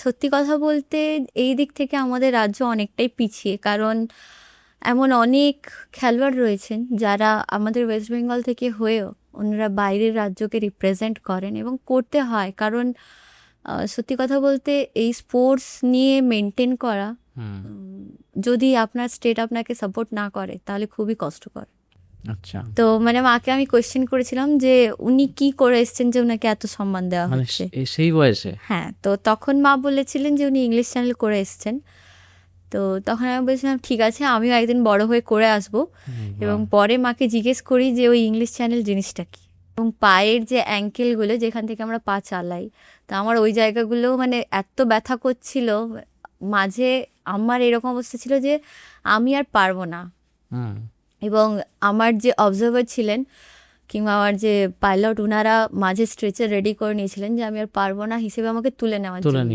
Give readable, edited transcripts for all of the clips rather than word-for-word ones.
সত্যি কথা বলতে এই দিক থেকে আমাদের রাজ্য অনেকটাই পিছিয়ে, কারণ এমন অনেক খেলোয়াড় রয়েছেন যারা আমাদের ওয়েস্ট বেঙ্গল থেকে হয়েও ওনারা বাইরের রাজ্যকে রিপ্রেজেন্ট করেন এবং করতে হয়, কারণ সত্যি কথা বলতে এই স্পোর্টস নিয়ে মেনটেন করা, যদি আপনার স্টেট আপনাকে সাপোর্ট না করে তাহলে খুবই কষ্টকর। আচ্ছা, তো মানে মাকে আমি কোয়েশ্চেন করেছিলাম যে উনি কি করে এসেছেন যে ওনাকে এত সম্মান দেওয়া মানে হচ্ছে। সেই বয়সে? হ্যাঁ, তো তখন মা বলেছিলেন যে উনি ইংলিশ চ্যানেল করে এসেছেন। তো তখন আমি বলছিলাম ঠিক আছে, আমিও একদিন বড় হয়ে করে আসব। এবং পরে মাকে জিজ্ঞেস করি যে ওই ইংলিশ চ্যানেল জিনিসটা কি, এবং পায়ের যে অ্যাঙ্কেলগুলো যেখান থেকে আমরা পা চালাই, তো আমার ওই জায়গাগুলো মানে এত ব্যথা করছিল মাঝে, আমার এরকম অবস্থা ছিল যে আমি আর পারবো না। এবং আমার যে অবজার্ভার ছিলেন কিংবা আমার যে পাইলট, ওনারা মাঝে স্ট্রেচার রেডি করে নিয়েছিলেন যে আমি আর পারবো না হিসেবে আমাকে তুলে নেওয়ার জন্য।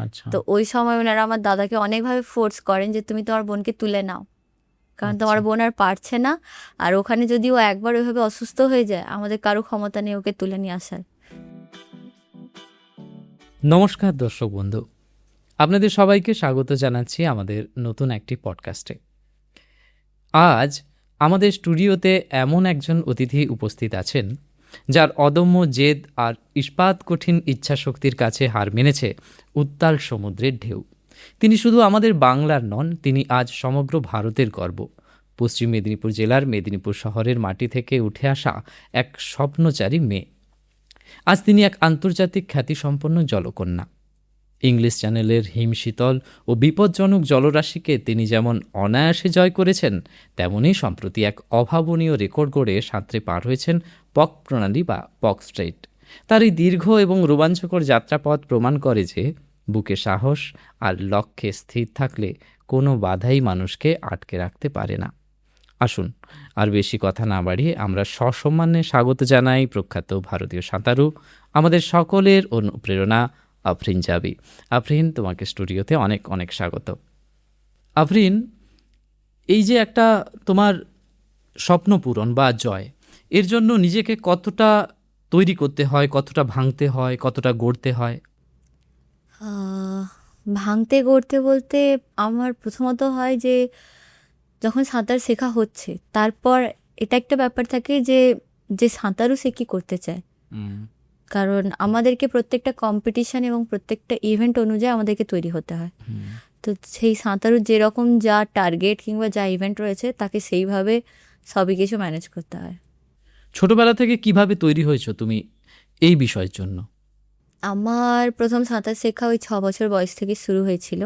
আচ্ছা, তো ওই সময় ওনারা আমার দাদাকে অনেকভাবে ফোর্স করেন যে তুমি তোমার বোনকে তুলে নাও, কারণ তোমার বোন আর পারছে না, আর ওখানে যদি ও একবার ওইভাবে অসুস্থ হয়ে যায় আমাদের কারো ক্ষমতা নেই ওকে তুলে নিয়ে আসার। নমস্কার দর্শক বন্ধু, আপনাদের সবাইকে স্বাগত জানাচ্ছি আমাদের নতুন একটি পডকাস্টে। আজ আমাদের স্টুডিওতে এমন একজন অতিথি উপস্থিত আছেন যার অদম্য জেদ আর ইস্পাত কঠিন ইচ্ছাশক্তির কাছে হার মেনেছে উত্তাল সমুদ্রের ঢেউ। তিনি শুধু আমাদের বাংলার নন, তিনি আজ সমগ্র ভারতের গর্ব। পশ্চিম মেদিনীপুর জেলার মেদিনীপুর শহরের মাটি থেকে উঠে আসা এক স্বপ্নচারী মেয়ে। আজ তিনি এক আন্তর্জাতিক খ্যাতিসম্পন্ন জলকন্যা। ইংলিশ চ্যানেলের হিমশীতল ও বিপজ্জনক জলরাশিকে তিনি যেমন অনায়াসে জয় করেছেন, তেমনি সম্প্রতি এক অভাবনীয় রেকর্ড গড়ে সাঁতরে পার হয়েছেন পক প্রণালী বা পক স্ট্রেইট। তার এই দীর্ঘ এবং রোমাঞ্চকর যাত্রাপথ প্রমাণ করে যে বুকে সাহস আর লক্ষ্যে স্থির থাকলে কোনো বাধাই মানুষকে আটকে রাখতে পারে না। আসুন আর বেশি কথা না বাড়িয়ে আমরা সসম্মানে স্বাগত জানাই প্রখ্যাত ভারতীয় সাঁতারু, আমাদের সকলের অনুপ্রেরণা আফরিন জাবি। আফরিন, তোমাকে স্টুডিওতে অনেক অনেক স্বাগত। আফরিন, এই যে একটা তোমার স্বপ্ন পূরণ বা জয়, এর জন্য নিজেকে কতটা তৈরি করতে হয়, কতটা ভাঙতে হয়, কতটা গড়তে হয়? ভাঙতে গড়তে বলতে আমার প্রথমত হয় যে যখন সাঁতার শেখা হচ্ছে, তারপর এটা একটা ব্যাপার থাকে যে যে সাঁতারু সে কী করতে চায়, কারণ আমাদেরকে প্রত্যেকটা কম্পিটিশন এবং প্রত্যেকটা ইভেন্ট অনুযায়ী আমাদেরকে তৈরি হতে হয়। তো সেই সাঁতারু যেরকম যা টার্গেট কিংবা যা ইভেন্ট রয়েছে তাকে সেইভাবে সবই কিছু ম্যানেজ করতে হয়। ছোটবেলা থেকে কিভাবে তৈরি হয়েছো তুমি এই বিষয়ের জন্য? আমার প্রথম সাঁতার শেখা ওই 6 বছর বয়স থেকে শুরু হয়েছিল।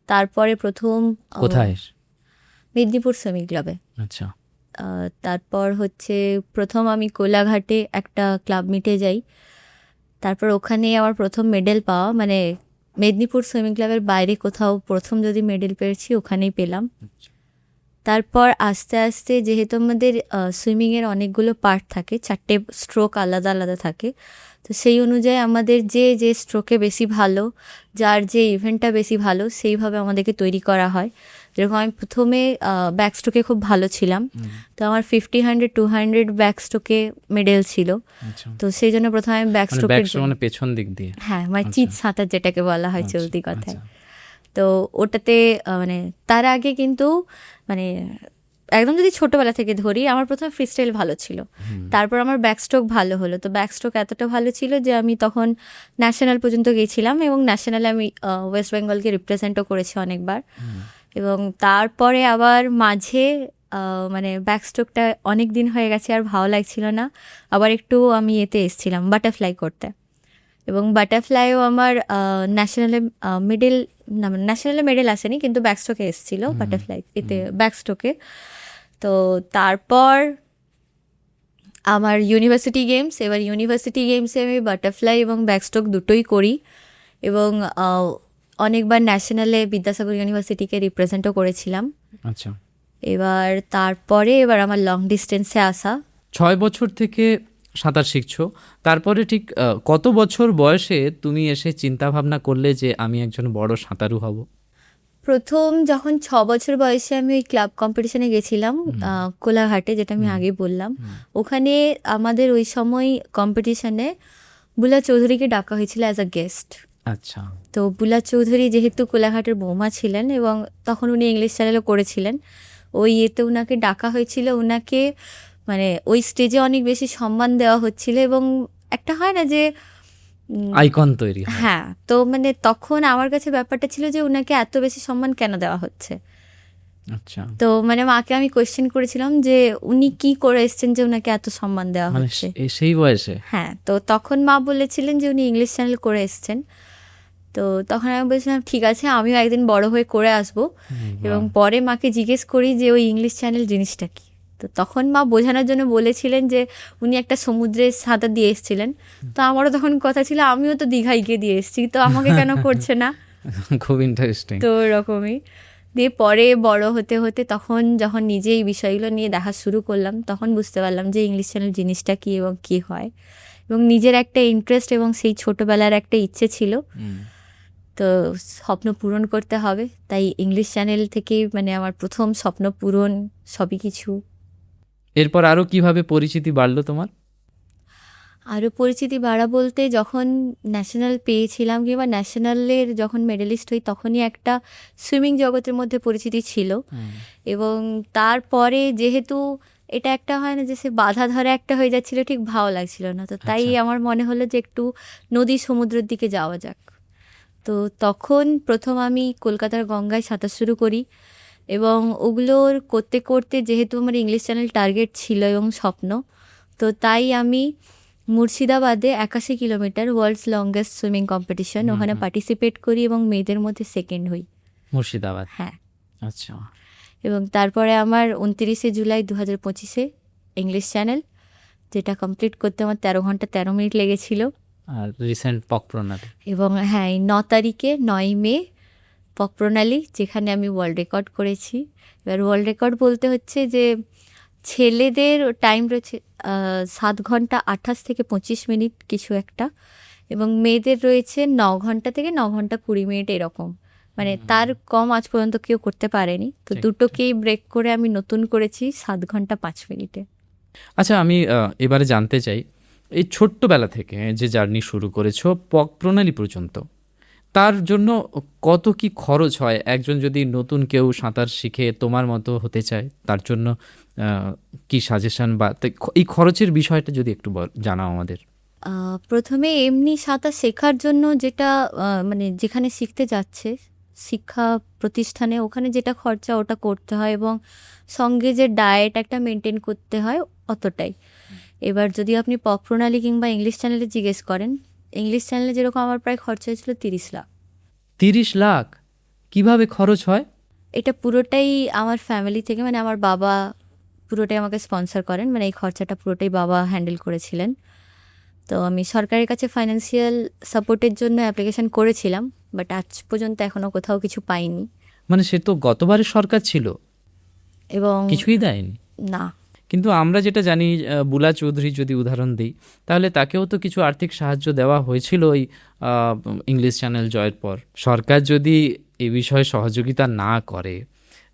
তারপরে প্রথম কোথায়? মেদিনীপুর সুইমিং ক্লাবে। আচ্ছা, তারপর হচ্ছে প্রথম আমি কোলাঘাটে একটা ক্লাব মিটে যাই, তারপর ওখানে আমার প্রথম মেডেল পাওয়া, মানে মেদিনীপুর সুইমিং ক্লাবের বাইরে কোথাও প্রথম যদি মেডেল পেয়েছি ওখানেই পেলাম। তারপর আস্তে আস্তে যেহেতু আমাদের সুইমিংয়ের অনেকগুলো পার্ট থাকে, 4টে স্ট্রোক আলাদা আলাদা থাকে, তো সেই অনুযায়ী আমাদের যে যে স্ট্রোকে বেশি ভালো, যার যে ইভেন্টটা বেশি ভালো, সেইভাবে আমাদেরকে তৈরি করা হয়। যেরকম আমি প্রথমে ব্যাক স্ট্রোকে খুব ভালো ছিলাম, তো আমার 50, 100, 200 ব্যাক স্ট্রোকে মেডেল ছিল। তো সেই জন্য প্রথমে আমি ব্যাক স্ট্রোকের মানে পেছন দিক দিয়ে, হ্যাঁ, মানে চিৎ সাঁতার যেটাকে বলা হয় চলতি কথায়, তো ওটাতে মানে তার আগে কিন্তু মানে একদম যদি ছোটোবেলা থেকে ধরি, আমার প্রথমে ফ্রিস্টাইল ভালো ছিল, তারপর আমার ব্যাকস্ট্রোক ভালো হলো। তো ব্যাকস্ট্রোক এতটা ভালো ছিল যে আমি তখন ন্যাশনাল পর্যন্ত গিয়েছিলাম, এবং ন্যাশনালে আমি ওয়েস্ট বেঙ্গলকে রিপ্রেজেন্টও করেছি অনেকবার। এবং তারপরে আবার মাঝে মানে ব্যাকস্ট্রোকটা অনেক দিন হয়ে গেছে আর ভালো লাগছিল না, আবার একটু আমি এতে এসেছিলাম বাটারফ্লাই করতে, এবং বাটারফ্লাইও আমার ন্যাশনালে মেডেল আসেনি, কিন্তু ব্যাকস্ট্রোকে এসেছিল বাটারফ্লাই এতে ব্যাকস্ট্রোকে। তো তারপর আমার ইউনিভার্সিটি গেমস, এবার ইউনিভার্সিটি গেমসে আমি বাটারফ্লাই এবং ব্যাকস্ট্রোক দুটোই করি, এবং অনেকবার ন্যাশনালে বিদ্যাসাগর ইউনিভার্সিটিকে রিপ্রেজেন্টও করেছিলাম। আচ্ছা, এবার আমার লং ডিস্টেন্সে আসা। 6 বছর থেকে সাঁতার শিখছো, তারপরে ঠিক কত বছর বয়সে তুমি এসে চিন্তা ভাবনা করলে যে আমি একজন বড় সাঁতারু হব? প্রথম যখন 6 বছর বয়সে আমি ওই ক্লাব কম্পিটিশনে গেছিলাম কোলাঘাটে, যেটা আমি আগে বললাম, ওখানে আমাদের ওই সময় কম্পিটিশনে বুলা চৌধুরীকে ডাকা হয়েছিল অ্যাজ আ গেস্ট। আচ্ছা, তো বুলা চৌধুরী যেহেতু কোলাঘাটের বৌমা ছিলেন এবং তখন উনি ইংলিশ চ্যানেলও করেছিলেন, ওই ইয়েতে ওনাকে ডাকা হয়েছিল। ওনাকে মানে ওই স্টেজে অনেক বেশি সম্মান দেওয়া হচ্ছিল এবং একটা হয় না যে আইকন তৈরি হয়। হ্যাঁ, তো মানে তখন আমার কাছে ব্যাপারটা ছিল যে ওনাকে এত বেশি সম্মান কেন দেওয়া হচ্ছে। আচ্ছা, তো মানে মাকে আমি কোয়েশ্চেন করেছিলাম যে উনি কি করে এসেছেন যে ওনাকে এত সম্মান দেওয়া মানে হচ্ছে। সেই বয়সে? হ্যাঁ, তো তখন মা বলেছিলেন যে উনি ইংলিশ চ্যানেল করে এসেছেন। তো তখন আমি বলছিলাম ঠিক আছে, আমিও একদিন বড় হয়ে করে আসবো। এবং পরে মাকে জিজ্ঞেস করি যে ওই ইংলিশ চ্যানেল জিনিসটা কি। তো তখন মা বোঝানোর জন্য বলেছিলেন যে উনি একটা সমুদ্রে সাঁতার দিয়ে এসেছিলেন। তো আমারও তখন কথা ছিল আমিও তো দীঘায় গিয়ে দিয়ে এসেছি, তো আমাকে কেন করছে না। খুব ইন্টারেস্টিং। তো ওরকমই দিয়ে পরে বড় হতে হতে তখন যখন নিজে এই বিষয়গুলো নিয়ে দেখা শুরু করলাম, তখন বুঝতে পারলাম যে ইংলিশ চ্যানেল জিনিসটা কী এবং কী হয়। এবং নিজের একটা ইন্টারেস্ট এবং সেই ছোটোবেলার একটা ইচ্ছে ছিল, তো স্বপ্ন পূরণ করতে হবে। তাই ইংলিশ চ্যানেল থেকেই মানে আমার প্রথম স্বপ্ন পূরণ সবই কিছু। এরপর আরো কিভাবে পরিচিতি বাড়লো তোমার? আরও পরিচিতি বাড়া বলতে যখন ন্যাশনাল পেয়েছিলাম কিংবা ন্যাশনালের যখন মেডেলিস্ট হই, তখনই একটা সুইমিং জগতের মধ্যে পরিচিতি ছিল। এবং তারপরে যেহেতু এটা একটা হয় না যে সে বাধা ধরা একটা হয়ে যাচ্ছিল, ঠিক ভালো লাগছিল না। তো তাই আমার মনে হলো যে একটু নদী সমুদ্রের দিকে যাওয়া যাক। তো তখন প্রথম আমি কলকাতার গঙ্গায় সাঁতার শুরু করি এবং ওগুলোর করতে করতে যেহেতু আমার ইংলিশ চ্যানেল টার্গেট ছিল এবং স্বপ্ন, তো তাই আমি মুর্শিদাবাদে 81 kilometre world's longest swimming competition, ওখানে পার্টিসিপেট করি এবং মেয়েদের মধ্যে সেকেন্ড হই। মুর্শিদাবাদ? হ্যাঁ। আচ্ছা। এবং তারপরে আমার 29শে জুলাই 2025-এ ইংলিশ চ্যানেল, যেটা কমপ্লিট করতে আমার 13 ঘন্টা 13 মিনিট লেগেছিল। আর রিসেন্ট পক প্রণালী? এবং হ্যাঁ, এই 9 তারিখে 9 মে পক প্রণালী, যেখানে আমি ওয়ার্ল্ড রেকর্ড করেছি। এবার ওয়ার্ল্ড রেকর্ড বলতে হচ্ছে যে ছেলেদের টাইম রয়েছে 7 ঘন্টা 28 থেকে 25 মিনিট কিছু একটা, এবং মেয়েদের রয়েছে 9 ঘন্টা থেকে 9 ঘন্টা 20 মিনিট এরকম। মানে তার কম আজ পর্যন্ত কেউ করতে পারেনি। তো দুটোকেই ব্রেক করে আমি নতুন করেছি 7 ঘন্টা 5 মিনিটে। আচ্ছা, আমি এবারে জানতে চাই, এই ছোট্টবেলা থেকে যে জার্নি শুরু করেছো পক প্রণালী পর্যন্ত, তার জন্য কত কি খরচ হয়? একজন যদি নতুন কেউ সাঁতার শিখে তোমার মতো হতে চায়, তার জন্য কি সাজেশন বা এই খরচের বিষয়টা যদি একটু জানাও আমাদের। প্রথমে এমনি সাঁতার শেখার জন্য যেটা মানে যেখানে শিখতে যাচ্ছে শিক্ষা প্রতিষ্ঠানে, ওখানে যেটা খরচা ওটা করতে হয় এবং সঙ্গে যে ডায়েট একটা মেনটেন করতে হয় অতটাই। এবার যদি আপনি পক প্রণালী কিংবা ইংলিশ চ্যানেলে জিজ্ঞেস করেন, ইংলিশ চ্যানেলে যেরকম আমার প্রায় খরচা হয়েছিল 30 লাখ। 30 লাখ কিভাবে খরচ হয়? এটা পুরোটাই আমার ফ্যামিলি থেকে, মানে আমার বাবা পুরোটাই আমাকে স্পন্সর করেন, মানে এই খরচাটা পুরোটাই বাবা হ্যান্ডেল করেছিলেন। তো আমি সরকারের কাছে ফাইন্যান্সিয়াল সাপোর্টের জন্য অ্যাপ্লিকেশন করেছিলাম, বাট আজ পর্যন্ত এখনও কোথাও কিছু পাইনি। মানে সে তো গতবারে সরকার ছিল, এবং কিছুই দেয়নি না। কিন্তু আমরা যেটা জানি, বুলা চৌধুরী যদি উদাহরণ দিই, তাহলে তাকেও তো কিছু আর্থিক সাহায্য দেওয়া হয়েছিল ওই ইংলিশ চ্যানেল জয়ের পর। সরকার যদি এই বিষয়ে সহযোগিতা না করে,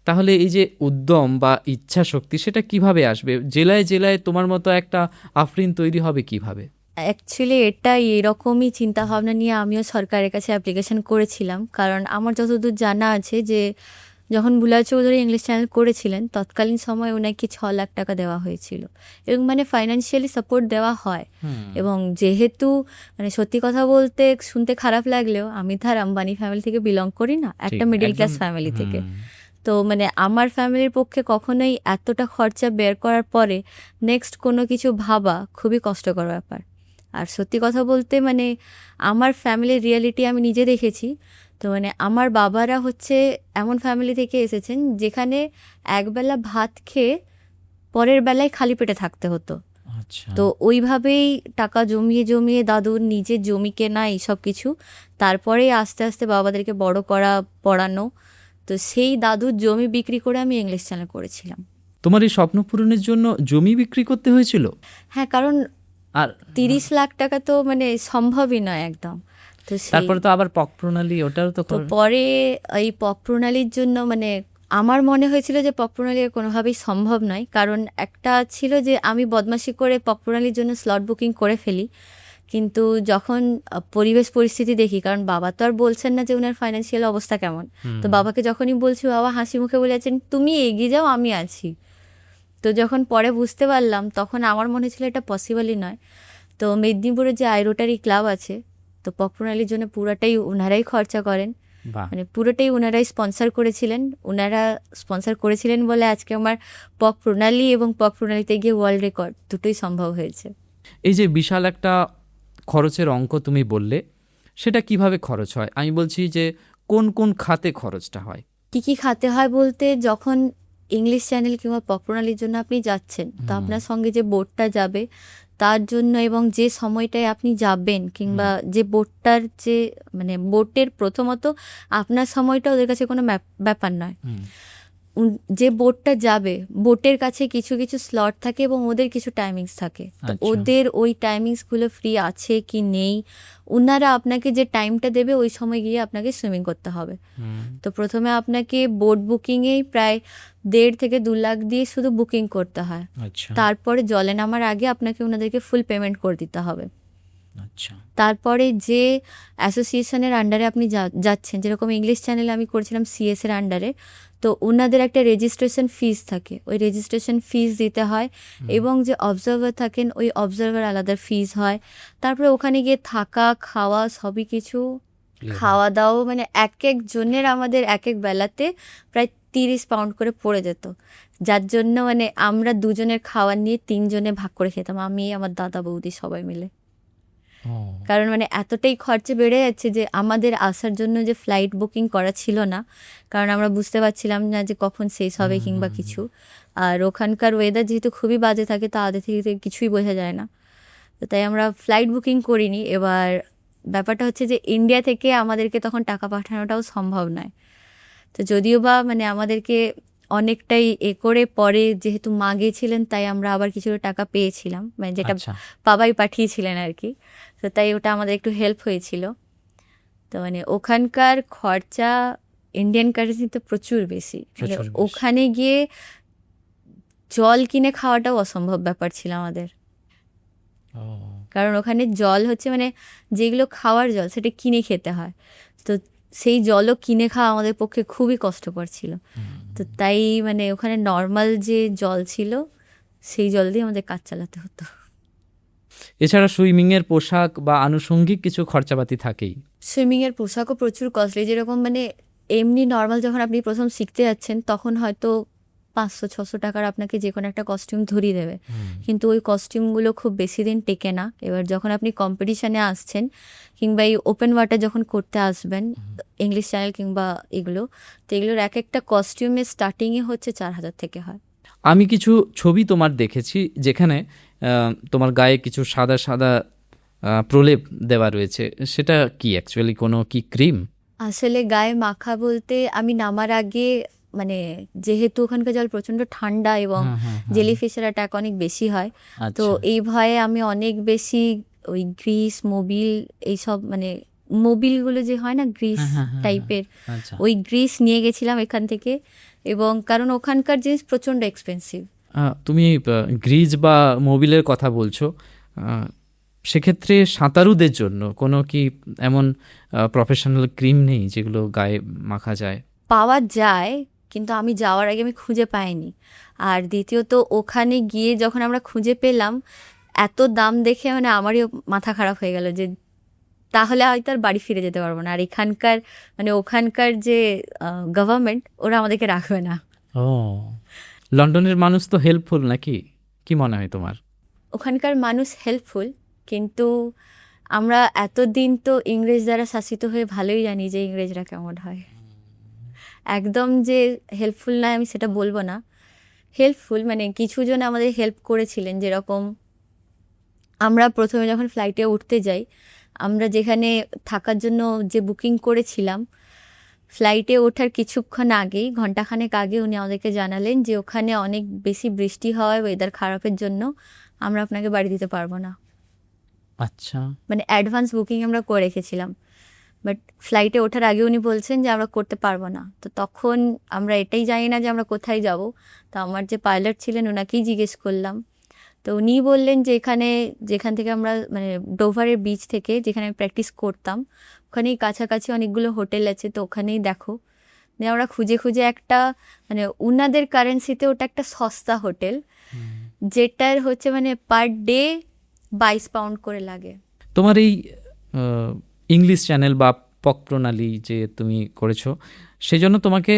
তাহলে এই যে উদ্যম বা ইচ্ছা শক্তি, সেটা কিভাবে আসবে? জেলায় জেলায় তোমার মতো একটা আফরিন তৈরি হবে কিভাবে? অ্যাকচুয়ালি এটা এরকমই চিন্তাভাবনা নিয়ে আমিও সরকারের কাছে অ্যাপ্লিকেশন করেছিলাম, কারণ আমার যতদূর জানা আছে যে যখন বুলা চৌধুরী ইংলিশ চ্যানেল করেছিলেন তৎকালীন সময় ওনাকে 6 লাখ টাকা দেওয়া হয়েছিল এবং মানে ফাইন্যান্সিয়ালি সাপোর্ট দেওয়া হয়। এবং যেহেতু মানে সত্যি কথা বলতে শুনতে খারাপ লাগলেও আমি তো আর আম্বানি ফ্যামিলি থেকে বিলং করি না, একটা মিডিল ক্লাস ফ্যামিলি থেকে। তো মানে আমার ফ্যামিলির পক্ষে কখনোই এতটা খরচা বের করার পরে নেক্সট কোনো কিছু ভাবা খুবই কষ্টকর ব্যাপার। আর সত্যি কথা বলতে মানে আমার ফ্যামিলির রিয়ালিটি আমি নিজে দেখেছি। তো মানে আমার বাবারা হচ্ছে এমন ফ্যামিলি থেকে এসেছেন যেখানে একবেলা ভাত খেয়ে পরের বেলায় খালি পেটে থাকতে হতো। তো ওইভাবেই টাকা জমিয়ে জমিয়ে দাদুর নিজের জমি কেনা এইসব কিছু, তারপরে আস্তে আস্তে বাবাদেরকে বড় করা, পড়ানো। তো সেই দাদুর জমি বিক্রি করে আমি ইংলিশ চ্যানেল করেছিলাম। তোমার এই স্বপ্ন পূরণের জন্য জমি বিক্রি করতে হয়েছিল? হ্যাঁ, কারণ আর 30 লাখ টাকা তো মানে সম্ভবই নয় একদম। তো তারপরে তো আবার পক প্রণালী, ওটাও তো পরে এই পক প্রণালীর জন্য মানে আমার মনে হয়েছিল যে পক প্রণালী কোনোভাবেই সম্ভব নয়, কারণ একটা ছিল যে আমি বদমাশি করে পক প্রণালীর জন্য স্লট বুকিং করে ফেলি, কিন্তু যখন পরিবেশ পরিস্থিতি দেখি, কারণ বাবা তো আর বলছেন না যে ওনার ফাইন্যান্সিয়াল অবস্থা কেমন, তো বাবাকে যখনই বলছি বাবা হাসি মুখে বলে যাচ্ছেন তুমি এগিয়ে যাও আমি আছি। তো যখন পরে বুঝতে পারলাম তখন আমার মনে ছিল এটা পসিবলই নয়। তো মেদিনীপুরে যে রোটারি ক্লাব আছে, তো প্রণালীর জন্য পুরোটাই ওনারাই খরচা করেন, বাহ, মানে পুরোটাই ওনারাই স্পন্সর করেছিলেন। ওনারা স্পন্সর করেছিলেন বলে আজকে আমার প্রণালী এবং প্রণালীতে গিয়ে ওয়ার্ল্ড রেকর্ড দুটোই সম্ভব হয়েছে। এই যে বিশাল একটা খরচের অঙ্ক তুমি বললে, সেটা কিভাবে খরচ হয়? আমি বলছি যে কোন কোন খাতে খরচটা হয়? কী কী খাতে হয় বলতে, যখন ইংলিশ চ্যানেল কিংবা প্রণালীর জন্য আপনি যাচ্ছেন, তো আপনার সঙ্গে যে বোটটা যাবে তার জন্য এবং যে সময়টায় আপনি যাবেন কিংবা যে বোটটার যে মানে বোটের প্রথমত আপনার সময়টা ওদের কাছে কোনো ব্যাপার নয়। যে বোটটা যাবে বোটের কাছে কিছু কিছু স্লট থাকে এবং ওদের কিছু টাইমিংস থাকে, তো আচ্ছা। ওদের ওই টাইমিংসগুলো ফ্রি আছে কি নেই, ওনারা আপনাকে যে টাইমটা দেবে ওই সময় গিয়ে আপনাকে সুইমিং করতে হবে। তো প্রথমে আপনাকে বোট বুকিংয়েই প্রায় 1.5 থেকে 2 লাখ দিয়ে শুধু বুকিং করতে হয়। আচ্ছা তারপরে জলে নামার আগে আপনাকে ওনাদেরকে ফুল পেমেন্ট করে দিতে হবে। আচ্ছা তারপরে যে অ্যাসোসিয়েশনের আন্ডারে আপনি যাচ্ছেন, যেরকম ইংলিশ চ্যানেলে আমি করছিলাম সিএস এর আন্ডারে, তো ওনাদের একটা রেজিস্ট্রেশন ফিস থাকে, ওই রেজিস্ট্রেশন ফিস দিতে হয় এবং যে অবজারভার থাকেন ওই অবজারভার আলাদা ফিস হয়। তারপরে ওখানে গিয়ে থাকা খাওয়া সবই কিছু, খাওয়া দাওয়া মানে এক এক জনের আমাদের এক এক বেলাতে প্রায় 30 পাউন্ড করে পড়ে যেত, যার জন্য মানে আমরা দুজনের খাওয়ার নিয়ে 3 জনে ভাগ করে খেতাম, আমি আমার দাদা বৌদি সবাই মিলে। কারণ মানে এতটাই খরচা বেড়ে যাচ্ছে যে আমাদের আসার জন্য যে ফ্লাইট বুকিং করা ছিল না, কারণ আমরা বুঝতে পারছিলাম না যে কখন শেষ হবে কিংবা কিছু। আর ওখানকার ওয়েদার যেহেতু খুবই বাজে থাকে, তো আগে থেকে কিছুই বোঝা যায় না, তো তাই আমরা ফ্লাইট বুকিং করিনি। এবার ব্যাপারটা হচ্ছে যে ইন্ডিয়া থেকে আমাদেরকে তখন টাকা পাঠানোটাও সম্ভব নয়। তো যদিও বা মানে আমাদেরকে অনেকটাই করে পরে যেহেতু মা গিয়েছিলেন তাই আমরা আবার কিছুটা টাকা পেয়েছিলাম, মানে যেটা আচ্ছা। বাবাই পাঠিয়েছিলেন আর কি, তো তাই ওটা আমাদের একটু হেল্প হয়েছিল। তো মানে ওখানকার খরচা ইন্ডিয়ান কারেন্সিতে প্রচুর বেশি, মানে প্রচুর বেশি। ওখানে গিয়ে জল কিনে খাওয়াটাও অসম্ভব ব্যাপার ছিল আমাদের, কারণ ওখানে জল হচ্ছে মানে যেগুলো খাওয়ার জল সেটা কিনে খেতে হয়, তো সেই জলও কিনে খাওয়া আমাদের পক্ষে খুবই কষ্টকর ছিল। তো তাই মানে ওখানে নর্মাল যে জল ছিল সেই জল দিয়ে আমাদের কাজ চালাতে হতো। এছাড়া সুইমিংয়ের পোশাক বা আনুষঙ্গিক কিছু খরচাপাতি থাকেই। সুইমিংয়ের পোশাকও প্রচুর কস্টলি, যেরকম মানে এমনি নর্মাল যখন আপনি প্রথম শিখতে যাচ্ছেন তখন হয়তো 500-600 টাকার আপনাকে যে কোনো একটা কস্টিউম ধরিয়ে দেবে, কিন্তু ওই কস্টিউমগুলো খুব বেশি দিন টেকে না। এবার যখন আপনি কম্পিটিশানে আসছেন কিংবা এই ওপেন ওয়াটার যখন করতে আসবেন, ইংলিশ চ্যানেল কিংবা এগুলো, তো এগুলোর এক একটা কস্টিউমের স্টার্টিংই হচ্ছে 4,000 থেকে হয়। আমি কিছু ছবি তোমার দেখেছি যেখানে তোমার গায়ে কিছু সাদা সাদা প্রলেপ দেওয়া রয়েছে, সেটা কি অ্যাকচুয়ালি কোনো কি ক্রিম? আসলে গায়ে মাখা বলতে আমি নামার আগে মানে যেহেতু ওখানকার জল প্রচণ্ড ঠান্ডা এবং জেলিফিশের অ্যাটাক অনেক বেশি হয়, তো এই ভয়ে আমি অনেক বেশি ওই গ্রিস মোবিল এইসব মানে মোবিলগুলো যে হয় না গ্রিস টাইপের, ওই গ্রিস নিয়ে গেছিলাম এখান থেকে, এবং কারণ ওখানকার জিনিস প্রচণ্ড এক্সপেন্সিভ। তুমি গ্রিজ বা মোবিলের কথা বলছো, সেক্ষেত্রে সাঁতারুদের জন্য কোনো কি এমন প্রফেশনাল ক্রিম নেই যেগুলো গায়ে মাখা যায়? পাওয়া যায়, কিন্তু আমি যাওয়ার আগে আমি খুঁজে পাইনি। আর দ্বিতীয়ত ওখানে গিয়ে যখন আমরা খুঁজে পেলাম এত দাম দেখে মানে আমারই মাথা খারাপ হয়ে গেল যে তাহলে হয়তো আর বাড়ি ফিরে যেতে পারবো না। আর এখানকার মানে ওখানকার যে গভর্নমেন্ট ওরা আমাদেরকে রাখবে না। ও, লন্ডনের মানুষ তো হেল্পফুল নাকি, কি মনে হয় তোমার? ওখানকার মানুষ হেল্পফুল, কিন্তু আমরা এতদিন তো ইংরেজ দ্বারা শাসিত হয়ে ভালোই জানি যে ইংরেজরা কেমন হয়। একদম যে হেল্পফুল নয় আমি সেটা বলবো না, হেল্পফুল মানে কিছুজন আমাদের হেল্প করেছিলেন। যেরকম আমরা প্রথমে যখন ফ্লাইটে উঠতে যাই, আমরা যেখানে থাকার জন্য যে বুকিং করেছিলাম, ফ্লাইটে ওঠার কিছুক্ষণ আগেই ঘন্টাখানেক আগে উনি আমাদেরকে জানালেন যে ওখানে অনেক বেশি বৃষ্টি হওয়ায় ওয়েদার খারাপের জন্য আমরা আপনাকে বাড়ি দিতে পারবো না। আচ্ছা, মানে অ্যাডভান্স বুকিং আমরা করে রেখেছিলাম, বাট ফ্লাইটে ওঠার আগে উনি বলছেন যে আমরা করতে পারবো না। তো তখন আমরা এটাই জানি না যে আমরা কোথায় যাব, তো আমার যে পাইলট ছিলেন ওনাকেই জিজ্ঞেস করলাম, তো উনি বললেন যে যেখান থেকে আমরা মানে ডোভারের বিচ থেকে যেখানে প্র্যাকটিস করতাম ওখানেই কাছাকাছি অনেকগুলো হোটেল আছে, তো ওখানেই দেখো। দিয়ে আমরা খুঁজে খুঁজে একটা মানে উনাদের কারেন্সিতে ওটা একটা সস্তা হোটেল, যেটার হচ্ছে মানে পার ডে 22 পাউন্ড করে লাগে। তোমার এই ইংলিশ চ্যানেল বা পক প্রণালী যে তুমি করেছো, সেজন্য তোমাকে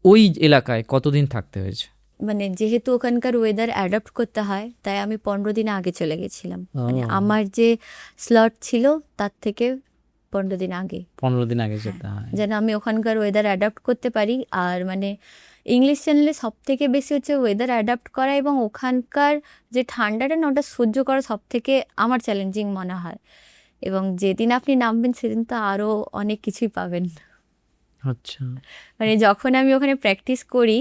ওই এলাকায় কতদিন থাকতে হয়েছে? মানে যেহেতু ওখানকার ওয়েদার অ্যাডাপ্ট করতে হয়, তাই আমি 15 দিন আগে চলে গেছিলাম। মানে আমার যে স্লট ছিল তার থেকে 15 দিন আগে, 15 দিন আগে যেতে হয়। যেন আমি ওখানকার ওয়েদার অ্যাডাপ্ট করতে পারি। আর মানে ইংলিশ চ্যানেলে সব থেকে বেশি হচ্ছে ওয়েদার অ্যাডাপ্ট করা, এবং ওখানকার যে ঠান্ডাটা না ওটা সহ্য করা সব থেকে আমার চ্যালেঞ্জিং মনে হয়। এবং যেদিন আপনি নামবেন সেদিন তো আরও অনেক কিছুই পাবেন। আচ্ছা, মানে যখন আমি ওখানে প্র্যাকটিস করি,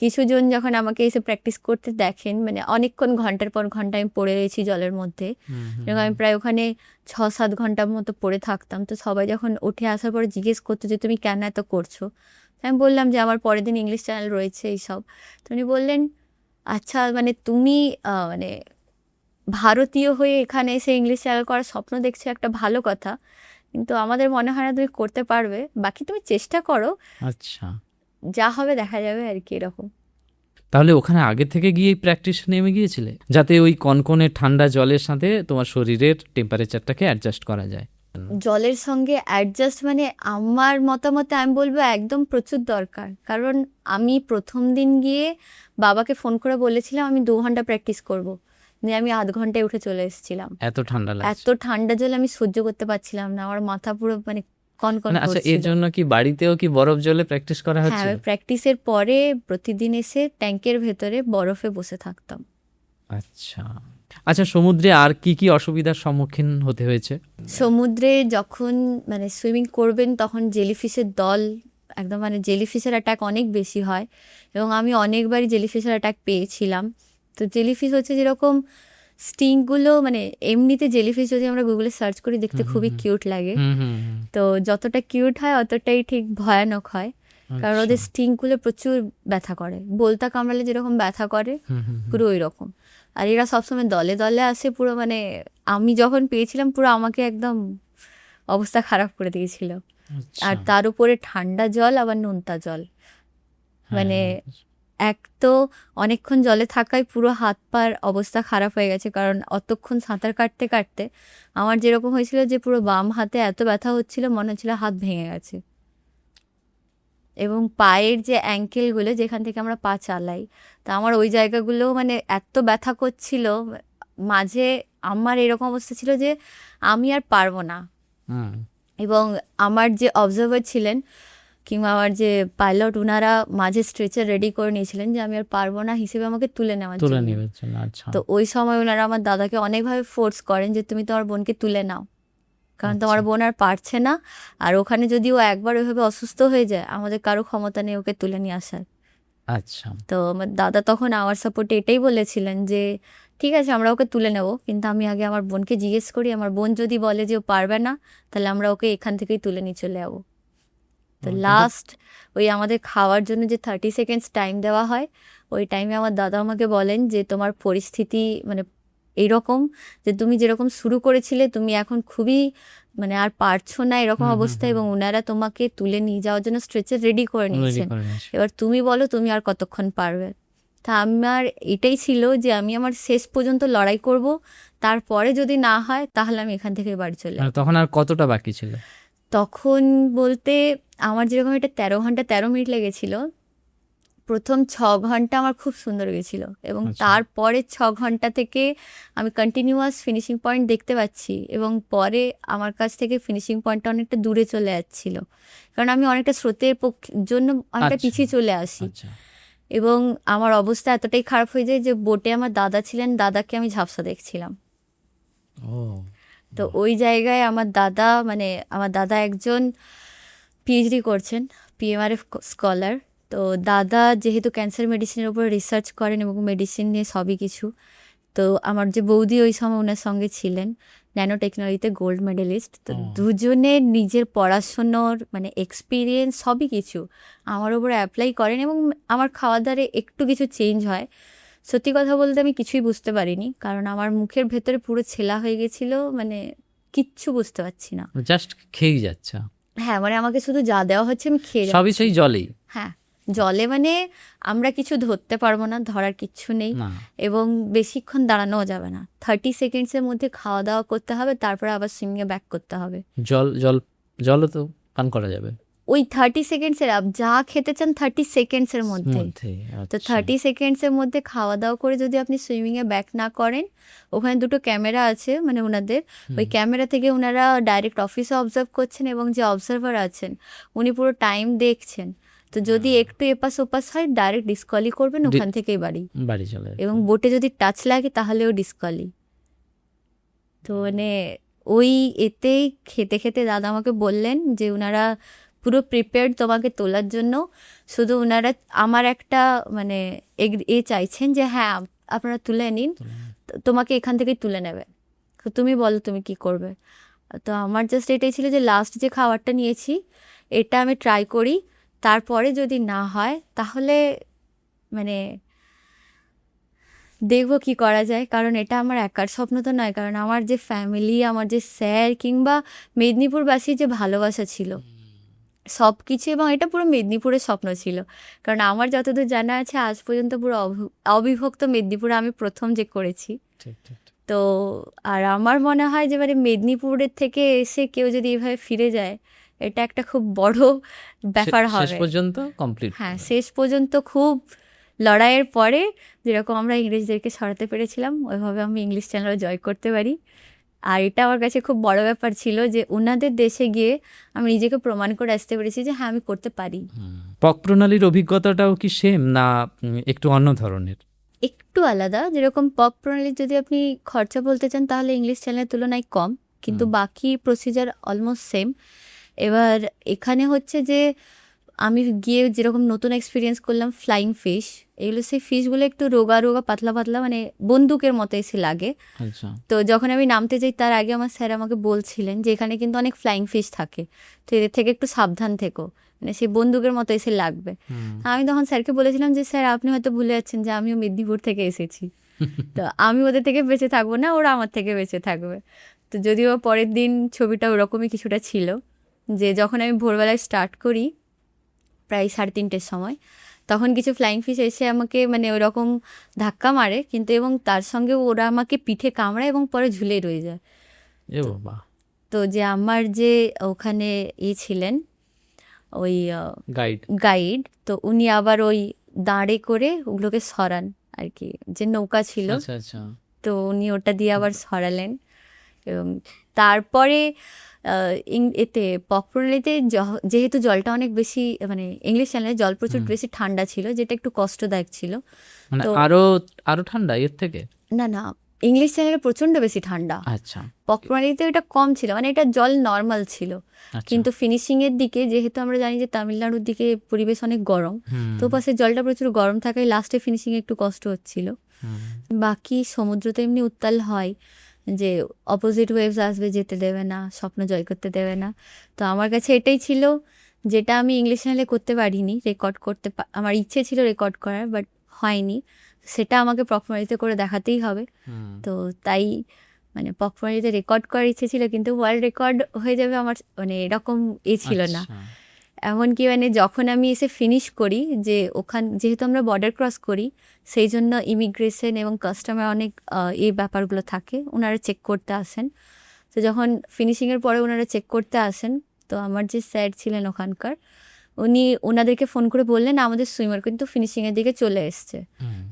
কিছুজন যখন আমাকে এসে প্র্যাকটিস করতে দেখেন, মানে অনেকক্ষণ ঘন্টার পর ঘন্টা আমি পড়ে রয়েছি জলের মধ্যে, এবং আমি প্রায় ওখানে 6-7 ঘন্টার মতো পড়ে থাকতাম। তো সবাই যখন উঠে আসার পরে জিজ্ঞেস করতো যে তুমি কেন এত করছো, আমি বললাম যে আমার পরের দিন ইংলিশ চ্যানেল রয়েছে এইসব। তো উনি বললেন আচ্ছা মানে তুমি মানে ভারতীয় হয়ে এখানে এসে ইংলিশ চ্যানেল করার স্বপ্ন দেখছো, একটা ভালো কথা, কিন্তু আমাদের মনে হয় না তুমি করতে পারবে, বাকি তুমি চেষ্টা করো, আচ্ছা। যা হবে দেখা যাবে আর কি, এরকম। তাহলে ওখানে আগে থেকে গিয়ে প্র্যাকটিস নেমে গিয়েছিলে, যাতে ওই কনকনে ঠান্ডা জলের সাথে তোমার শরীরের টেম্পারেচারটাকে অ্যাডজাস্ট করা যায়? জলের সঙ্গে অ্যাডজাস্ট মানে আমার মতামতে আমি বলবো একদম প্রচুর দরকার। কারণ আমি প্রথম দিন গিয়ে বাবাকে ফোন করে বলেছিলাম আমি 2 ঘন্টা প্র্যাকটিস করব, নিয়ে আমি 8 ঘন্টায় উঠে চলে এসেছিলাম। এত ঠান্ডা লাগছে? এত ঠান্ডা জল আমি সহ্য করতে পারছিলাম না, আমার মাথা পুরো মানে কনকন মানে আচ্ছা, এর করছিল। জন্য কি বাড়িতেও কি বরফ জলে প্র্যাকটিস করা হ্যাঁ, হচ্ছিল? প্র্যাকটিসের পরে প্রতিদিন এসে ট্যাঙ্কের ভেতরে বরফে বসে থাকতাম। আচ্ছা আচ্ছা, সমুদ্রে আর কি কি অসুবিধার সম্মুখীন হতে হয়েছে? সমুদ্রে যখন মানে সুইমিং করবেন তখন জেলিফিশের দল একদম, মানে জেলিফিশের অ্যাটাক অনেক বেশি হয়, এবং আমি অনেকবারই জেলিফিশের অ্যাটাক পেয়েছিলাম। তো জেলিফিশ হচ্ছে যেরকম স্টিংগুলো, মানে এমনিতে জেলিফিশ যদি আমরা গুগলে সার্চ করি দেখতে খুবই কিউট লাগে, হুম হুম হুম। তো যতটা কিউট হয় অতটাই ঠিক ভয়ানক হয়, কারণ ওদের আচ্ছা। স্টিংগুলো প্রচুর ব্যথা করে, বলতা কামড়ালে যেরকম ব্যথা করে হুম হুম হুম। পুরো ওই রকম। আর এরা সবসময় দলে দলে আসে পুরো, মানে আমি যখন পেয়েছিলাম পুরো আমাকে একদম অবস্থা খারাপ করে দিয়েছিল। আচ্ছা। আর তার উপরে ঠান্ডা জল, আবার নোনতা জল, হ্যাঁ, মানে এক তো অনেকক্ষণ জলে থাকায় পুরো হাত পার অবস্থা খারাপ হয়ে গেছে, কারণ অতক্ষণ সাঁতার কাটতে কাটতে আমার যেরকম হয়েছিল যে পুরো বাম হাতে এত ব্যথা হচ্ছিল মনে হচ্ছিল হাত ভেঙে গেছে, এবং পায়ের যে অ্যাঙ্কেলগুলো যেখান থেকে আমরা পা চালাই, তা আমার ওই জায়গাগুলো মানে এত ব্যথা করছিল। মাঝে আমার এরকম অবস্থা ছিল যে আমি আর পারবো না, হুম। এবং আমার যে অবজার্ভার ছিলেন কিংবা আমার যে পাইলট, ওনারা মাঝে স্ট্রেচার রেডি করে নিয়েছিলেন যে আমি আর পারবো না হিসেবে আমাকে তুলে নেওয়ার তুলে জন্য। নেওয়ার জন্য। আচ্ছা। তো ওই সময় ওনারা আমার দাদাকে অনেকভাবে ফোর্স করেন যে তুমি তোমার বোনকে তুলে নাও, কারণ তোমার বোন আর পারছে না, আর ওখানে যদি ও একবার ওইভাবে অসুস্থ হয়ে যায় আমাদের কারো ক্ষমতা নেই ওকে তুলে নিয়ে আসার। আচ্ছা। তো আমার দাদা তখন আমার সাপোর্টে এটাই বলেছিলেন যে ঠিক আছে আমরা ওকে তুলে নেব, কিন্তু আমি আগে আমার বোনকে জিজ্ঞেস করি, আমার বোন যদি বলে যে ও পারবে না তাহলে আমরা ওকে এখান থেকেই তুলে নিয়ে চলে যাবো। তো লাস্ট ওই আমাদের খাওয়ার জন্য যে 30 সেকেন্ডস টাইম দেওয়া হয়, ওই টাইমে আমার দাদা আমাকে বলেন যে তোমার পরিস্থিতি মানে এইরকম যে তুমি যেরকম শুরু করেছিলে তুমি এখন খুবই মানে আর পারছো না এরকম অবস্থা, এবং ওনারা তোমাকে তুলে নিয়ে যাওয়ার জন্য স্ট্রেচার রেডি করে নিয়েছেন, এবার তুমি বলো তুমি আর কতক্ষণ পারবে। তা আমার এটাই ছিল যে আমি আমার শেষ পর্যন্ত লড়াই করব, তারপরে যদি না হয় তাহলে আমি এখান থেকে বাড়ি চলে আর তখন আর কতটা বাকি ছিল? তখন বলতে আমার যেরকম এটা 13 ঘন্টা 13 মিনিট লেগেছিল, প্রথম 6 ঘন্টা আমার খুব সুন্দর গেছিলো, এবং তারপরে 6 ঘন্টা থেকে আমি কন্টিনিউয়াস ফিনিশিং পয়েন্ট দেখতে পাচ্ছি, এবং পরে আমার কাছ থেকে ফিনিশিং পয়েন্টটা অনেকটা দূরে চলে যাচ্ছিল, কারণ আমি অনেকটা স্রোতের জন্য অনেকটা পিছিয়ে চলে আসি, এবং আমার অবস্থা এতটাই খারাপ হয়ে যায় যে বোটে আমার দাদা ছিলেন, দাদাকে আমি ঝাপসা দেখছিলাম। তো ওই জায়গায় আমার দাদা একজন পিএইচডি করছেন, পিএমআরএফ স্কলার। তো দাদা যেহেতু ক্যান্সার মেডিসিনের উপর রিসার্চ করেন এবং মেডিসিন নিয়ে সবই কিছু, তো আমার যে বৌদি ওই সময় ওনার সঙ্গে ছিলেন, ন্যানো টেকনোলজিতে গোল্ড মেডেলিস্ট, তো দুজনে নিজের পড়াশুনোর মানে এক্সপিরিয়েন্স সবই কিছু আমার উপরে অ্যাপ্লাই করেন, এবং আমার খাওয়া দাওয়ারে একটু কিছু চেঞ্জ হয়, সত্যি কথা বলতে আমি কিছুই বুঝতে পারিনি, কারণ আমার মুখের ভেতরে পুরো ছেলা হয়ে গেছিল, মানে কিচ্ছু বুঝতে পারছি না। জাস্ট খেয়েই যাচ্ছে, হ্যাঁ, মানে আমাকে শুধু যা দেওয়া হচ্ছে আমি খেয়ে সবই যাচ্ছি। সেই জলেই। হ্যাঁ, জলে মানে আমরা কিছু ধরতে পারবো না, ধরার কিচ্ছু নেই, না, এবং বেশিক্ষণ দাঁড়ানোও যাবে না। 30 সেকেন্ডসের মধ্যে খাওয়া দাওয়া করতে হবে, তারপরে আবার সুইমিংয়ে ব্যাক করতে হবে। জল জল জলও তো পান করা যাবে ওই 30 সেকেন্ডসের যা খেতে চান 30 সেকেন্ডসের মধ্যে। মধ্যেই। তো আচ্ছা, 30 সেকেন্ডসের মধ্যে খাওয়া দাওয়া করে যদি আপনি সুইমিংয়ে ব্যাক না করেন, ওখানে দুটো ক্যামেরা আছে মানে ওনাদের, ওই ক্যামেরা থেকে ওনারা ডাইরেক্ট অফিসে অবজার্ভ করছেন, এবং যে অবজারভার আছেন উনি পুরো টাইম দেখছেন। তো যদি একটু এপাশ ওপাশ হয় ডাইরেক্ট ডিসকোয়ালি করবেন, ওখান থেকেই বাড়ি। বাড়ি চলে যাবে। এবং বোটে যদি টাচ লাগে তাহলেও ডিসকোয়ালি। তো মানে ওই এতেই খেতে খেতে দাদা আমাকে বললেন যে ওনারা পুরো প্রিপেয়ার্ড তোমাকে তোলার জন্য, শুধু ওনারা আমার একটা মানে চাইছেন যে হ্যাঁ আপনারা তুলে নিন, তোমাকে এখান থেকেই তুলে নেবে, তো তুমি বলো তুমি কি করবে। তো আমার জাস্ট এটাই ছিল যে লাস্ট যে খাবারটা নিয়েছি এটা আমি ট্রাই করি, তারপরে যদি না হয় তাহলে মানে দেখবো কি করা যায়। কারণ এটা আমার একার স্বপ্ন তো নয়, কারণ আমার যে ফ্যামিলি, আমার যে স্যার কিংবা মেদিনীপুরবাসীর যে ভালোবাসা ছিল সব কিছু, এবং এটা পুরো মেদিনীপুরের স্বপ্ন ছিল। কারণ আমার যতদূর জানা আছে আজ পর্যন্ত পুরো অবিভক্ত মেদিনীপুরে আমি প্রথম যে করেছি। ঠিক ঠিক। তো আর আমার মনে হয় যে মানে মেদিনীপুরের থেকে এসে কেউ যদি এভাবে ফিরে যায়, এটা একটা খুব বড় ব্যাপার শেষ হবে। পর্যন্ত কমপ্লিট। হ্যাঁ, শেষ পর্যন্ত খুব লড়াইয়ের পরে যেরকম আমরা ইংরেজদেরকে সরাতে পেরেছিলাম, ওইভাবে আমি ইংলিশ চ্যানেলও জয় করতে পারি। আর এটা আমার কাছে খুব বড় ব্যাপার ছিল যে ওনাদের দেশে গিয়ে আমি নিজেকে প্রমাণ করে আসতে পেরেছি যে হ্যাঁ আমি করতে পারি। পক প্রণালীর অভিজ্ঞতাটাও কি সেম না একটু অন্য ধরনের? একটু আলাদা। যেরকম পক প্রণালীর যদি আপনি খরচা বলতে চান তাহলে ইংলিশ চ্যানেলের তুলনায় কম, কিন্তু বাকি প্রসিজার অলমোস্ট সেম। এবার এখানে হচ্ছে যে আমি গিয়ে যেরকম নতুন এক্সপিরিয়েন্স করলাম ফ্লাইং ফিশ, এগুলো সেই ফিশগুলো একটু রোগা রোগা পাতলা পাতলা মানে বন্দুকের মতো এসে লাগে। আচ্ছা, তো যখন আমি নামতে যাই তার আগে আমার স্যার আমাকে বলছিলেন যে এখানে কিন্তু অনেক ফ্লাইং ফিশ থাকে, তো এদের থেকে একটু সাবধান থেকো, মানে সেই বন্দুকের মতো এসে লাগবে। আমি তখন স্যারকে বলেছিলাম যে স্যার আপনি হয়তো ভুলে যাচ্ছেন যে আমিও মেদিনীপুর থেকে এসেছি, তো আমি ওদের থেকে বেঁচে থাকবো না, ওরা আমার থেকে বেঁচে থাকবে। তো যদিও পরের দিন ছবিটা ওরকমই কিছুটা ছিল, যে যখন আমি ভোরবেলায় স্টার্ট করি প্রায় 3:30-র সময়, তখন কিছু ফ্লাইং ফিশ এসে আমাকে মানে ওরকম ধাক্কা মারে, কিন্তু এবং তার সঙ্গে ওরা আমাকে পিঠে কামড়ায় এবং পরে ঝুলে রয়ে যায়। এ বাবা। তো যে আমার যে ওখানে ছিলেন ওই গাইড। গাইড, তো উনি আবার ওই দাঁড়ে করে ওগুলোকে সরান আর কি, যে নৌকা ছিল, আচ্ছা আচ্ছা। তো উনি ওটা দিয়ে আবার সরালেন। এবং তারপরে এতে পক প্রণালীতে যেহেতু জলটা অনেক বেশি মানে ইংলিশ চ্যানেলে জল প্রচুর বেশি ঠান্ডা ছিল, যেটা একটু কষ্টদায়ক ছিল। মানে তো আরো আরো ঠান্ডা এর থেকে? না না, ইংলিশ চ্যানেলে প্রচণ্ড বেশি ঠান্ডা, আচ্ছা পক প্রণালীতে এটা কম ছিল, মানে এটা জল নর্মাল ছিল। আচ্ছা। কিন্তু ফিনিশিংয়ের দিকে যেহেতু আমরা জানি যে তামিলনাড়ুর দিকে পরিবেশ অনেক গরম, তো পাশে জলটা প্রচুর গরম থাকায় লাস্টে ফিনিশিংয়ে একটু কষ্ট হচ্ছিল। বাকি সমুদ্র তো এমনি উত্তাল হয় যে অপোজিট ওয়েভস আসবে, যেতে দেবে না, স্বপ্ন জয় করতে দেবে না। তো আমার কাছে এটাই ছিল যেটা আমি ইংলিশ চ্যানেলে করতে পারিনি, রেকর্ড করতে আমার ইচ্ছে ছিল রেকর্ড করার, বাট হয়নি, সেটা আমাকে প্রক্সিমিতে করে দেখাতেই হবে। তো তাই মানে প্রক্সিমিতে রেকর্ড করার ইচ্ছে ছিল, কিন্তু ওয়ার্ল্ড রেকর্ড হয়ে যাবে আমার মানে এরকম ছিল না। আচ্ছা। এমনকি মানে যখন আমি এসে ফিনিশ করি, যে যেহেতু আমরা বর্ডার ক্রস করি, সেই জন্য ইমিগ্রেশন এবং কাস্টমে অনেক এই ব্যাপারগুলো থাকে, ওনারা চেক করতে আসেন। তো যখন ফিনিশিংয়ের পরে ওনারা চেক করতে আসেন, তো আমার যে স্যার ছিলেন ওখানকার, উনি ওনাদেরকে ফোন করে বললেন আমাদের সুইমার কিন্তু ফিনিশিংয়ের দিকে চলে এসছে।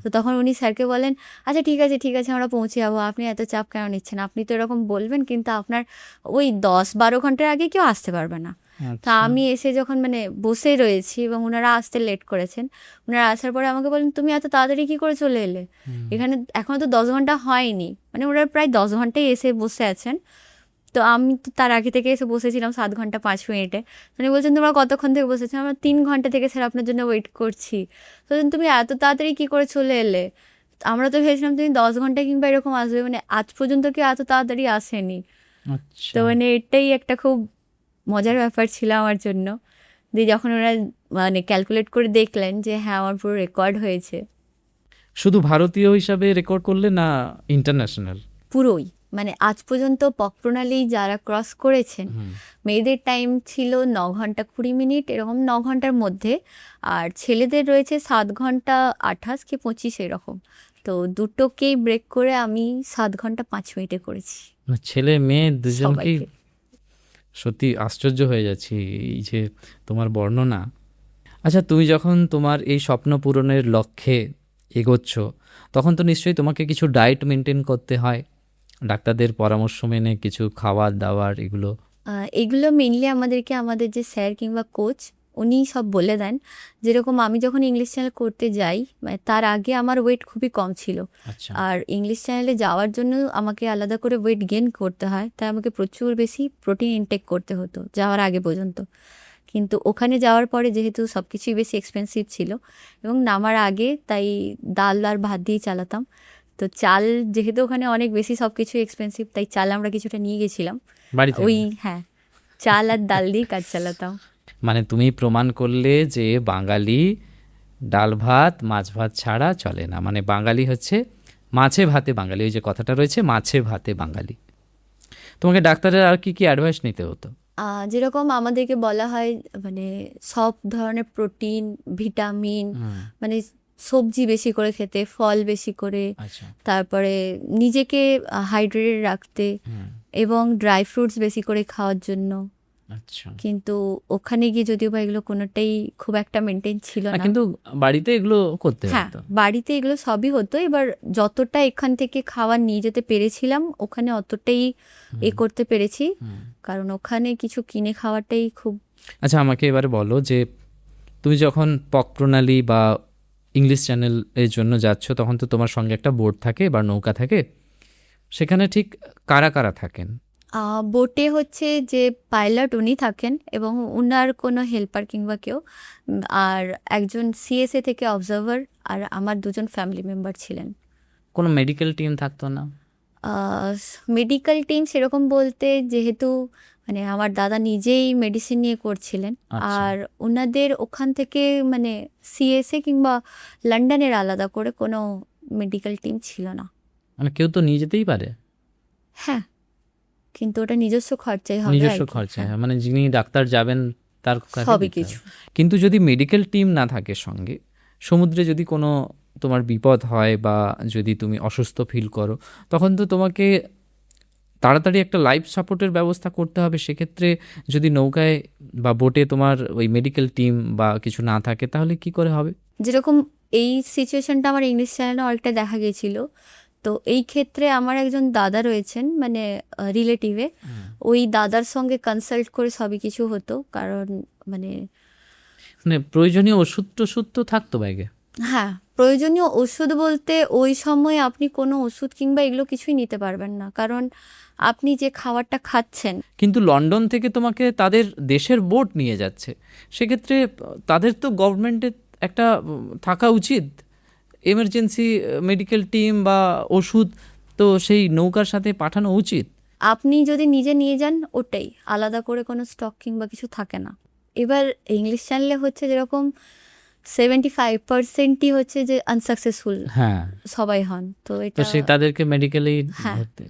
তো তখন উনি স্যারকে বলেন আচ্ছা ঠিক আছে ঠিক আছে আমরা পৌঁছে যাবো, আপনি এত চাপ কেন নিচ্ছেন, আপনি তো এরকম বলবেন কিন্তু আপনার ওই 10-12 ঘন্টার আগে কেউ আসতে পারবে না। তা আমি এসে যখন মানে বসে রয়েছি এবং ওনারা আসতে লেট করেছেন, ওনারা আসার পরে আমাকে বলেন তুমি এত তাড়াতাড়ি কী করে চলে এলে, এখানে এখনও তো 10 ঘন্টা হয়নি, মানে ওনারা প্রায় 10 ঘন্টায় এসে বসে আছেন। তো আমি তো তার আগে থেকে এসে বসেছিলাম 7 ঘন্টা 5 মিনিটে। উনি বলছেন তোমরা কতক্ষণ থেকে বসেছো, আমরা 3 ঘন্টা থেকে স্যার আপনার জন্য ওয়েট করছি। তো তুমি এত তাড়াতাড়ি কী করে চলে এলে, আমরা তো ভেবেছিলাম তুমি 10 ঘন্টা কিংবা এরকম আসবে, মানে আজ পর্যন্ত কেউ এত তাড়াতাড়ি আসেনি। আচ্ছা। তো মানে এটাই একটা খুব মজার ব্যাপার ছিল আমার জন্য। দিয়ে যখন ওরা মানে ক্যালকুলেট করে দেখলেন যে হ্যাঁ আমার পুরো রেকর্ড হয়েছে। শুধু ভারতীয় হিসাবে রেকর্ড করলে না ইন্টারন্যাশনাল? পুরোই, মানে আজ পর্যন্ত পক প্রণালী যারা ক্রস করেছেন মেয়েদের টাইম ছিল 9 ঘন্টা 20 মিনিট, এরকম 9 ঘন্টার মধ্যে, আর ছেলেদের রয়েছে 7 ঘন্টা 28 কি 25 এরকম। তো দুটোকেই ব্রেক করে আমি 7 ঘন্টা 5 মিনিটে করেছি ছেলে মেয়ে দুজনকেই? সবাইকে। সত্যি আশ্চর্য হয়ে যাচ্ছি এই যে তোমার বর্ণনা। আচ্ছা, তুমি যখন তোমার এই স্বপ্ন পূরণের লক্ষ্যে এগোচ্ছ, তখন তো নিশ্চয়ই তোমাকে কিছু ডায়েট মেনটেন করতে হয়, ডাক্তারদের পরামর্শ মেনে কিছু খাবার দাবার এগুলো। এগুলো মেনলি আমাদেরকে আমাদের যে স্যার কিংবা কোচ উনি সব বলে দেন। যেরকম আমি যখন ইংলিশ চ্যানেল করতে যাই, মানে তার আগে আমার ওয়েট খুবই কম ছিল, আচ্ছা, আর ইংলিশ চ্যানেলে যাওয়ার জন্য আমাকে আলাদা করে ওয়েট গেইন করতে হয়, তাই আমাকে প্রচুর বেশি প্রোটিন ইনটেক করতে হতো যাওয়ার আগে পর্যন্ত। কিন্তু ওখানে যাওয়ার পরে যেহেতু সব কিছুই বেশি এক্সপেন্সিভ ছিল এবং নামার আগে, তাই ডাল আর ভাত দিয়েই চালাতাম। তো চাল যেহেতু ওখানে অনেক বেশি সব কিছু এক্সপেন্সিভ, তাই চাল আমরা কিছুটা নিয়ে গেছিলাম। বাড়িতে? ওই হ্যাঁ, চাল আর ডাল দিয়ে কাজ চালাতাম। মানে তুমি প্রমাণ করলে যে বাঙালি ডাল ভাত মাছ ভাত ছাড়া চলে না, মানে বাঙালি হচ্ছে মাছে ভাতে বাঙালি, ওই যে কথাটা রয়েছে মাছে ভাতে বাঙালি। তোমাকে ডাক্তারের আর কি কি অ্যাডভাইস নিতে হতো? যেরকম আমাদেরকে বলা হয়, মানে সব ধরনের প্রোটিন ভিটামিন, মানে সবজি বেশি করে খেতে, ফল বেশি করে, আচ্ছা, তারপরে নিজেকে হাইড্রেটেড রাখতে এবং ড্রাই ফ্রুটস বেশি করে খাওয়ার জন্য। আচ্ছা। কিন্তু ওখানে গিয়ে যদিও বা এগুলো কোনোটাই খুব একটা মেনটেন ছিল না। কিন্তু বাড়িতে এগুলো করতে হ্যাঁ, হতো? বাড়িতে এগুলো সবই হতো। এবার যতটা এখান থেকে খাবার নিয়ে যেতে পেরেছিলাম ওখানে অতটাই করতে পেরেছি, কারণ ওখানে কিছু কিনে খাওয়াটাই খুব। আচ্ছা, আমাকে এবারে বলো যে তুমি যখন পক প্রণালী বা ইংলিশ চ্যানেল এর জন্য যাচ্ছ, তখন তো তোমার সঙ্গে একটা বোট থাকে বা নৌকা থাকে, সেখানে ঠিক কারা কারা থাকেন? বোটে হচ্ছে যে পাইলট উনি থাকেন এবং উনার কোনো হেল্পার কিংবা কেউ, আর একজন সিএসএ থেকে অবজার্ভার, আর আমার 2জন ফ্যামিলি মেম্বার ছিলেন। কোনো মেডিকেল টিম থাকতো না? মেডিকেল টিম সেরকম বলতে, যেহেতু মানে আমার দাদা নিজেই মেডিসিন নিয়ে করছিলেন, আচ্ছা। আর ওনাদের ওখান থেকে মানে সিএসএ কিংবা লন্ডনের আলাদা করে কোনো মেডিকেল টিম ছিল না। মানে কেউ তো নিয়ে যেতেই পারে? হ্যাঁ, কিন্তু ওটা নিজস্ব খরচাই হবে আর নিজস্ব কি। খরচা, হ্যাঁ, হ্যাঁ, মানে যিনি ডাক্তার যাবেন তার কাছে সবই দিতে কিছু। হবে। কিন্তু যদি মেডিকেল টিম না থাকে সঙ্গে, সমুদ্রে যদি কোনো তোমার বিপদ হয় বা যদি তুমি অসুস্থ ফিল করো, তখন তো তোমাকে তাড়াতাড়ি একটা লাইফ সাপোর্টের ব্যবস্থা করতে হবে। সেক্ষেত্রে যদি নৌকায় বা বোটে তোমার ওই মেডিকেল টিম বা কিছু না থাকে, তাহলে কি করে হবে? যেরকম এই সিচুয়েশনটা আমার ইংলিশ চ্যানেলে অনেকটা দেখা গেছিল। তো এই ক্ষেত্রে আমার একজন দাদা রয়েছেন, মানে রিলেটিভে, ওই দাদার সঙ্গে কনসাল্ট করে সবই কিছু হতো, কারণ মানে মানে প্রয়োজনীয় ওষুধ টষুধ তো থাকতো ব্যাগে? হ্যাঁ, প্রয়োজনীয় ওষুধ বলতে ওই সময় আপনি কোনো ওষুধ কিংবা এগুলো কিছুই নিতে পারবেন না, কারণ আপনি যে খাবারটা খাচ্ছেন। কিন্তু লন্ডন থেকে তোমাকে তাদের দেশের বোট নিয়ে যাচ্ছে, সেক্ষেত্রে তাদের তো গভর্নমেন্টের একটা থাকা উচিত এমার্জেন্সি মেডিকেল টিম বা ওষুধ, তো সেই নৌকার সাথে পাঠানো উচিত। আপনি যদি নিজে নিয়ে যান ওটাই, আলাদা করে কোনো স্টক কিংবা কিছু থাকে না। এবার ইংলিশ চ্যানেলে হচ্ছে যেরকম 75%ই হচ্ছে যে আনসাকসেসফুল হ্যাঁ, সবাই হন, তো তো এটা সেই তাদেরকে মেডিকেলেই হ্যাঁ ধরতে,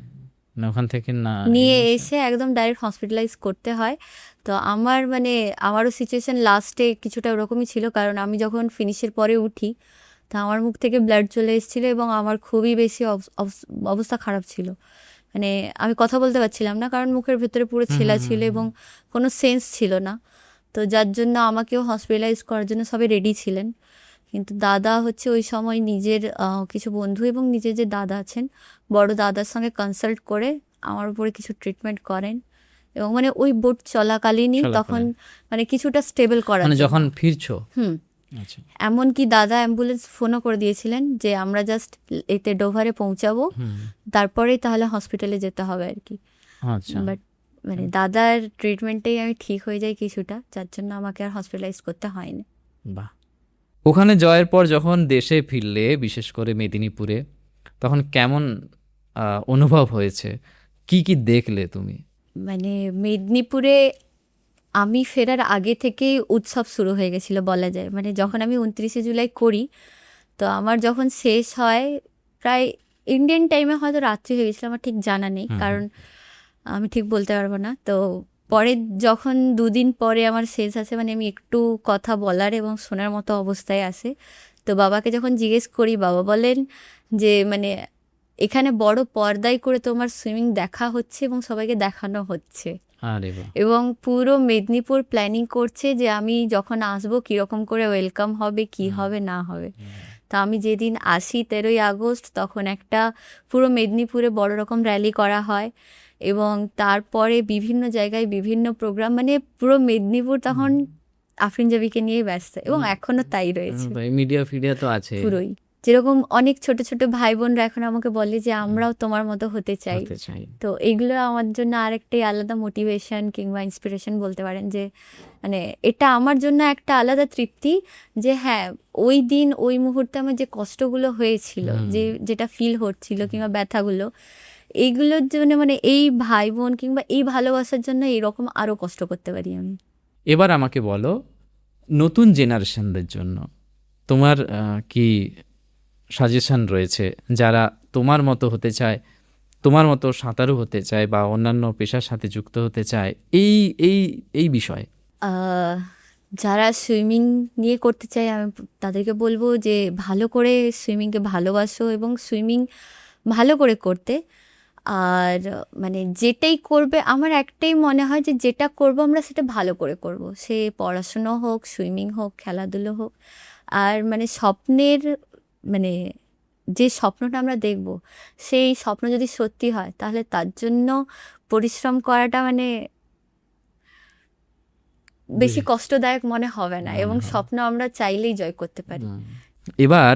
না ওখান থেকে না নিয়ে এসে একদম ডাইরেক্ট হসপিটালাইজ করতে হয়। তো আমার মানে আমারও সিচুয়েশন লাস্টে কিছুটা ওরকমই ছিল, কারণ আমি যখন ফিনিশের পরে উঠি তা আমার মুখ থেকে ব্লাড চলে এসেছিলো এবং আমার খুবই বেশি অবস্থা খারাপ ছিল। মানে আমি কথা বলতে পারছিলাম না, কারণ মুখের ভেতরে পুরো ছেলা ছিল এবং কোনো সেন্স ছিল না। তো যার জন্য আমাকেও হসপিটালাইজ করার জন্য সবাই রেডি ছিলেন, কিন্তু দাদা হচ্ছে ওই সময় নিজের কিছু বন্ধু এবং নিজের যে দাদা আছেন বড় দাদার সঙ্গে কনসাল্ট করে আমার উপরে কিছু ট্রিটমেন্ট করেন, এবং মানে ওই বোট চলাকালীনই তখন মানে কিছুটা স্টেবল করার মানে জন্য। যখন ফিরছো? আচ্ছা, এমনকি দাদা অ্যাম্বুলেন্স ফোনও করে দিয়েছিলেন যে আমরা জাস্ট এতে ডোভারে পৌঁছাবো, তারপরেই তাহলে হসপিটালে যেতে হবে আর কি। আচ্ছা। বাট মানে দাদার ট্রিটমেন্টেই আমি ঠিক হয়ে যাই কিছুটা, যার জন্য আমাকে আর হসপিটালাইজ করতে হয়নি। বাহ। ওখানে জয়ের পর যখন দেশে ফিরলে, বিশেষ করে মেদিনীপুরে, তখন কেমন অনুভব হয়েছে? কি কি দেখলে তুমি? মানে মেদিনীপুরে আমি ফেরার আগে থেকেই উৎসব শুরু হয়ে গেছিলো বলা যায়। মানে যখন আমি 29শে জুলাই করি তো আমার যখন শেষ হয় প্রায় ইন্ডিয়ান টাইমে হয়তো রাত্রি হয়ে গেছিলো, আমার ঠিক জানা নেই, কারণ আমি ঠিক বলতে পারবো না। তো পরে যখন 2 দিন পরে আমার শেষ আছে, মানে আমি একটু কথা বলার এবং শোনার মতো অবস্থায় আসে, তো বাবাকে যখন জিজ্ঞেস করি, বাবা বলেন যে মানে এখানে বড় পর্দায় করে তোমার সুইমিং দেখা হচ্ছে এবং সবাইকে দেখানো হচ্ছে, আরে বাহ, এবং পুরো মেদিনীপুর প্ল্যানিং করছে যে আমি যখন আসবো কীরকম করে ওয়েলকাম হবে, কি হবে না হবে। তো আমি যেদিন আসি 13ই আগস্ট, তখন একটা পুরো মেদিনীপুরে বড় রকম র্যালি করা হয়, এবং তারপরে বিভিন্ন জায়গায় বিভিন্ন প্রোগ্রাম, মানে পুরো মেদিনীপুর তখন আফরিন জাবিকে নিয়েই ব্যস্ত, এবং এখনো তাই রয়েছে মিডিয়া ফিডিয়া তো আছে, পুরোই। যেরকম অনেক ছোট ছোট ভাই বোনরা এখন আমাকে বলে যে আমরাও তোমার মতো হতে চাই। হতে চাই। তো এগুলো আমার জন্য আরেকটাই আলাদা মোটিভেশন কিংবা ইন্সপিরেশন বলতে পারেন, যে মানে এটা আমার জন্য একটা আলাদা তৃপ্তি, যে হ্যাঁ ওই দিন ওই মুহূর্তে আমার যে কষ্টগুলো হয়েছিল, যেটা ফিল হচ্ছিল কিংবা ব্যথাগুলো, এইগুলোর জন্য মানে এই ভাই বোন কিংবা এই ভালোবাসার জন্য এরকম আরও কষ্ট করতে পারি আমি। এবার আমাকে বলো, নতুন জেনারেশনদের জন্য তোমার কি সাজেশন রয়েছে, যারা তোমার মতো হতে চায়, তোমার মতো সাঁতারু হতে চায় বা অন্যান্য পেশার সাথে যুক্ত হতে চায় এই এই এই বিষয়ে? যারা সুইমিং নিয়ে করতে চায় আমি তাদেরকে বলবো যে ভালো করে সুইমিংকে ভালোবাসো এবং সুইমিং ভালো করে করতে। আর মানে যেটাই করবে, আমার একটাই মনে হয় যে যেটা করব আমরা সেটা ভালো করে করব, সে পড়াশুনো হোক, সুইমিং হোক, খেলাধুলো হোক। আর মানে স্বপ্নের মানে যে স্বপ্নটা আমরা দেখব, সেই স্বপ্ন যদি সত্যি হয় তাহলে তার জন্য পরিশ্রম করাটা মানে বেশি কষ্টদায়ক মনে হবে না, এবং স্বপ্ন আমরা চাইলেই জয় করতে পারি। এবার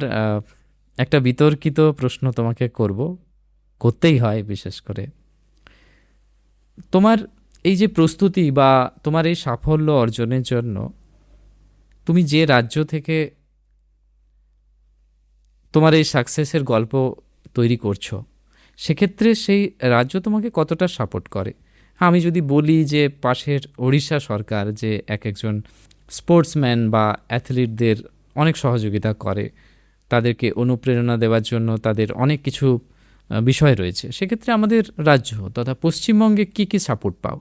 একটা বিতর্কিত প্রশ্ন তোমাকে করতেই হয়, বিশেষ করে তোমার এই যে প্রস্তুতি বা তোমার এই সাফল্য অর্জনের জন্য তুমি যে রাজ্য থেকে তোমার এই সাকসেসের গল্প তৈরি করছো, সেক্ষেত্রে সেই রাজ্য তোমাকে কতটা সাপোর্ট করে? আমি যদি বলি যে পাশের ওড়িশা সরকার যে একজন স্পোর্টসম্যান বা অ্যাথলিটদের অনেক সহযোগিতা করে, তাদেরকে অনুপ্রেরণা দেওয়ার জন্য তাদের অনেক কিছু বিষয় রয়েছে, সেক্ষেত্রে আমাদের রাজ্য তথা পশ্চিমবঙ্গে কি কি সাপোর্ট পাও?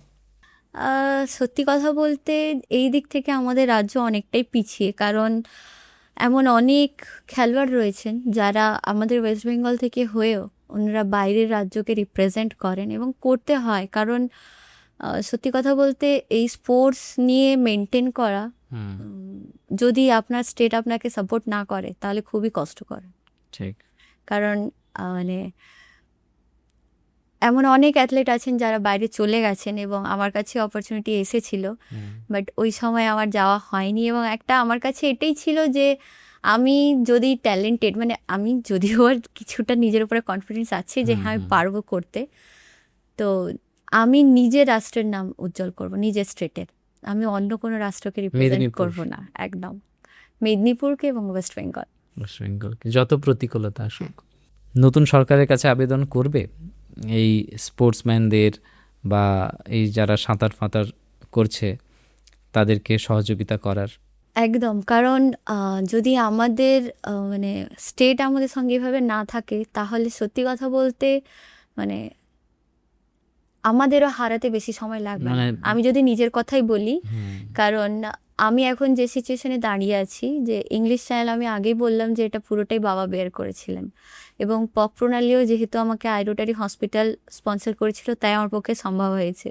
সত্যি কথা বলতে এই দিক থেকে আমাদের রাজ্য অনেকটাই পিছিয়ে, কারণ এমন অনেক খেলোয়াড় রয়েছেন যারা আমাদের ওয়েস্ট বেঙ্গল থেকে হয়েও ওনারা বাইরের রাজ্যকে রিপ্রেজেন্ট করেন, এবং করতে হয়, কারণ সত্যি কথা বলতে এই স্পোর্টস নিয়ে মেনটেন করা, যদি আপনার স্টেট আপনাকে সাপোর্ট না করে তাহলে খুবই কষ্টকর। ঠিক, কারণ মানে এমন অনেক অ্যাথলেট আছেন যারা বাইরে চলে গেছেন, এবং আমার কাছে অপরচুনিটি এসেছিল, বাট ওই সময় আমার যাওয়া হয়নি। এবং একটা আমার কাছে এটাই ছিল যে আমি যদি ট্যালেন্টেড, মানে আমি যদিও আর কিছুটা নিজের উপরে কনফিডেন্স আছে যে হ্যাঁ আমি পারবো করতে, তো আমি নিজের রাষ্ট্রের নাম উজ্জ্বল করব, নিজের স্টেটের। আমি অন্য কোনো রাষ্ট্রকে রিপ্রেজেন্ট করব না, একদম মেদিনীপুরকে এবং ওয়েস্ট বেঙ্গল। ওয়েস্ট বেঙ্গলকে যত প্রতিকূলতা আসুক, নতুন সরকারের কাছে আবেদন করবে এই স্পোর্টসম্যানদের বা এই যারা সাঁতার ফাঁতার করছে তাদেরকে সহযোগিতা করার? একদম, কারণ যদি আমাদের মানে স্টেট আমাদের সঙ্গে এভাবে না থাকে, তাহলে সত্যি কথা বলতে মানে আমাদেরও হারাতে বেশি সময় লাগবে না। আমি যদি নিজের কথাই বলি, কারণ আমি এখন যে সিচুয়েশনে দাঁড়িয়ে আছি, যে ইংলিশ চ্যানেল আমি আগেই বললাম যে এটা পুরোটাই বাবা বের করেছিলেন, এবং পক প্রণালীও যেহেতু আমাকে আইরোটারি হসপিটাল স্পন্সর করেছিল, তাই আমার পক্ষে সম্ভব হয়েছে।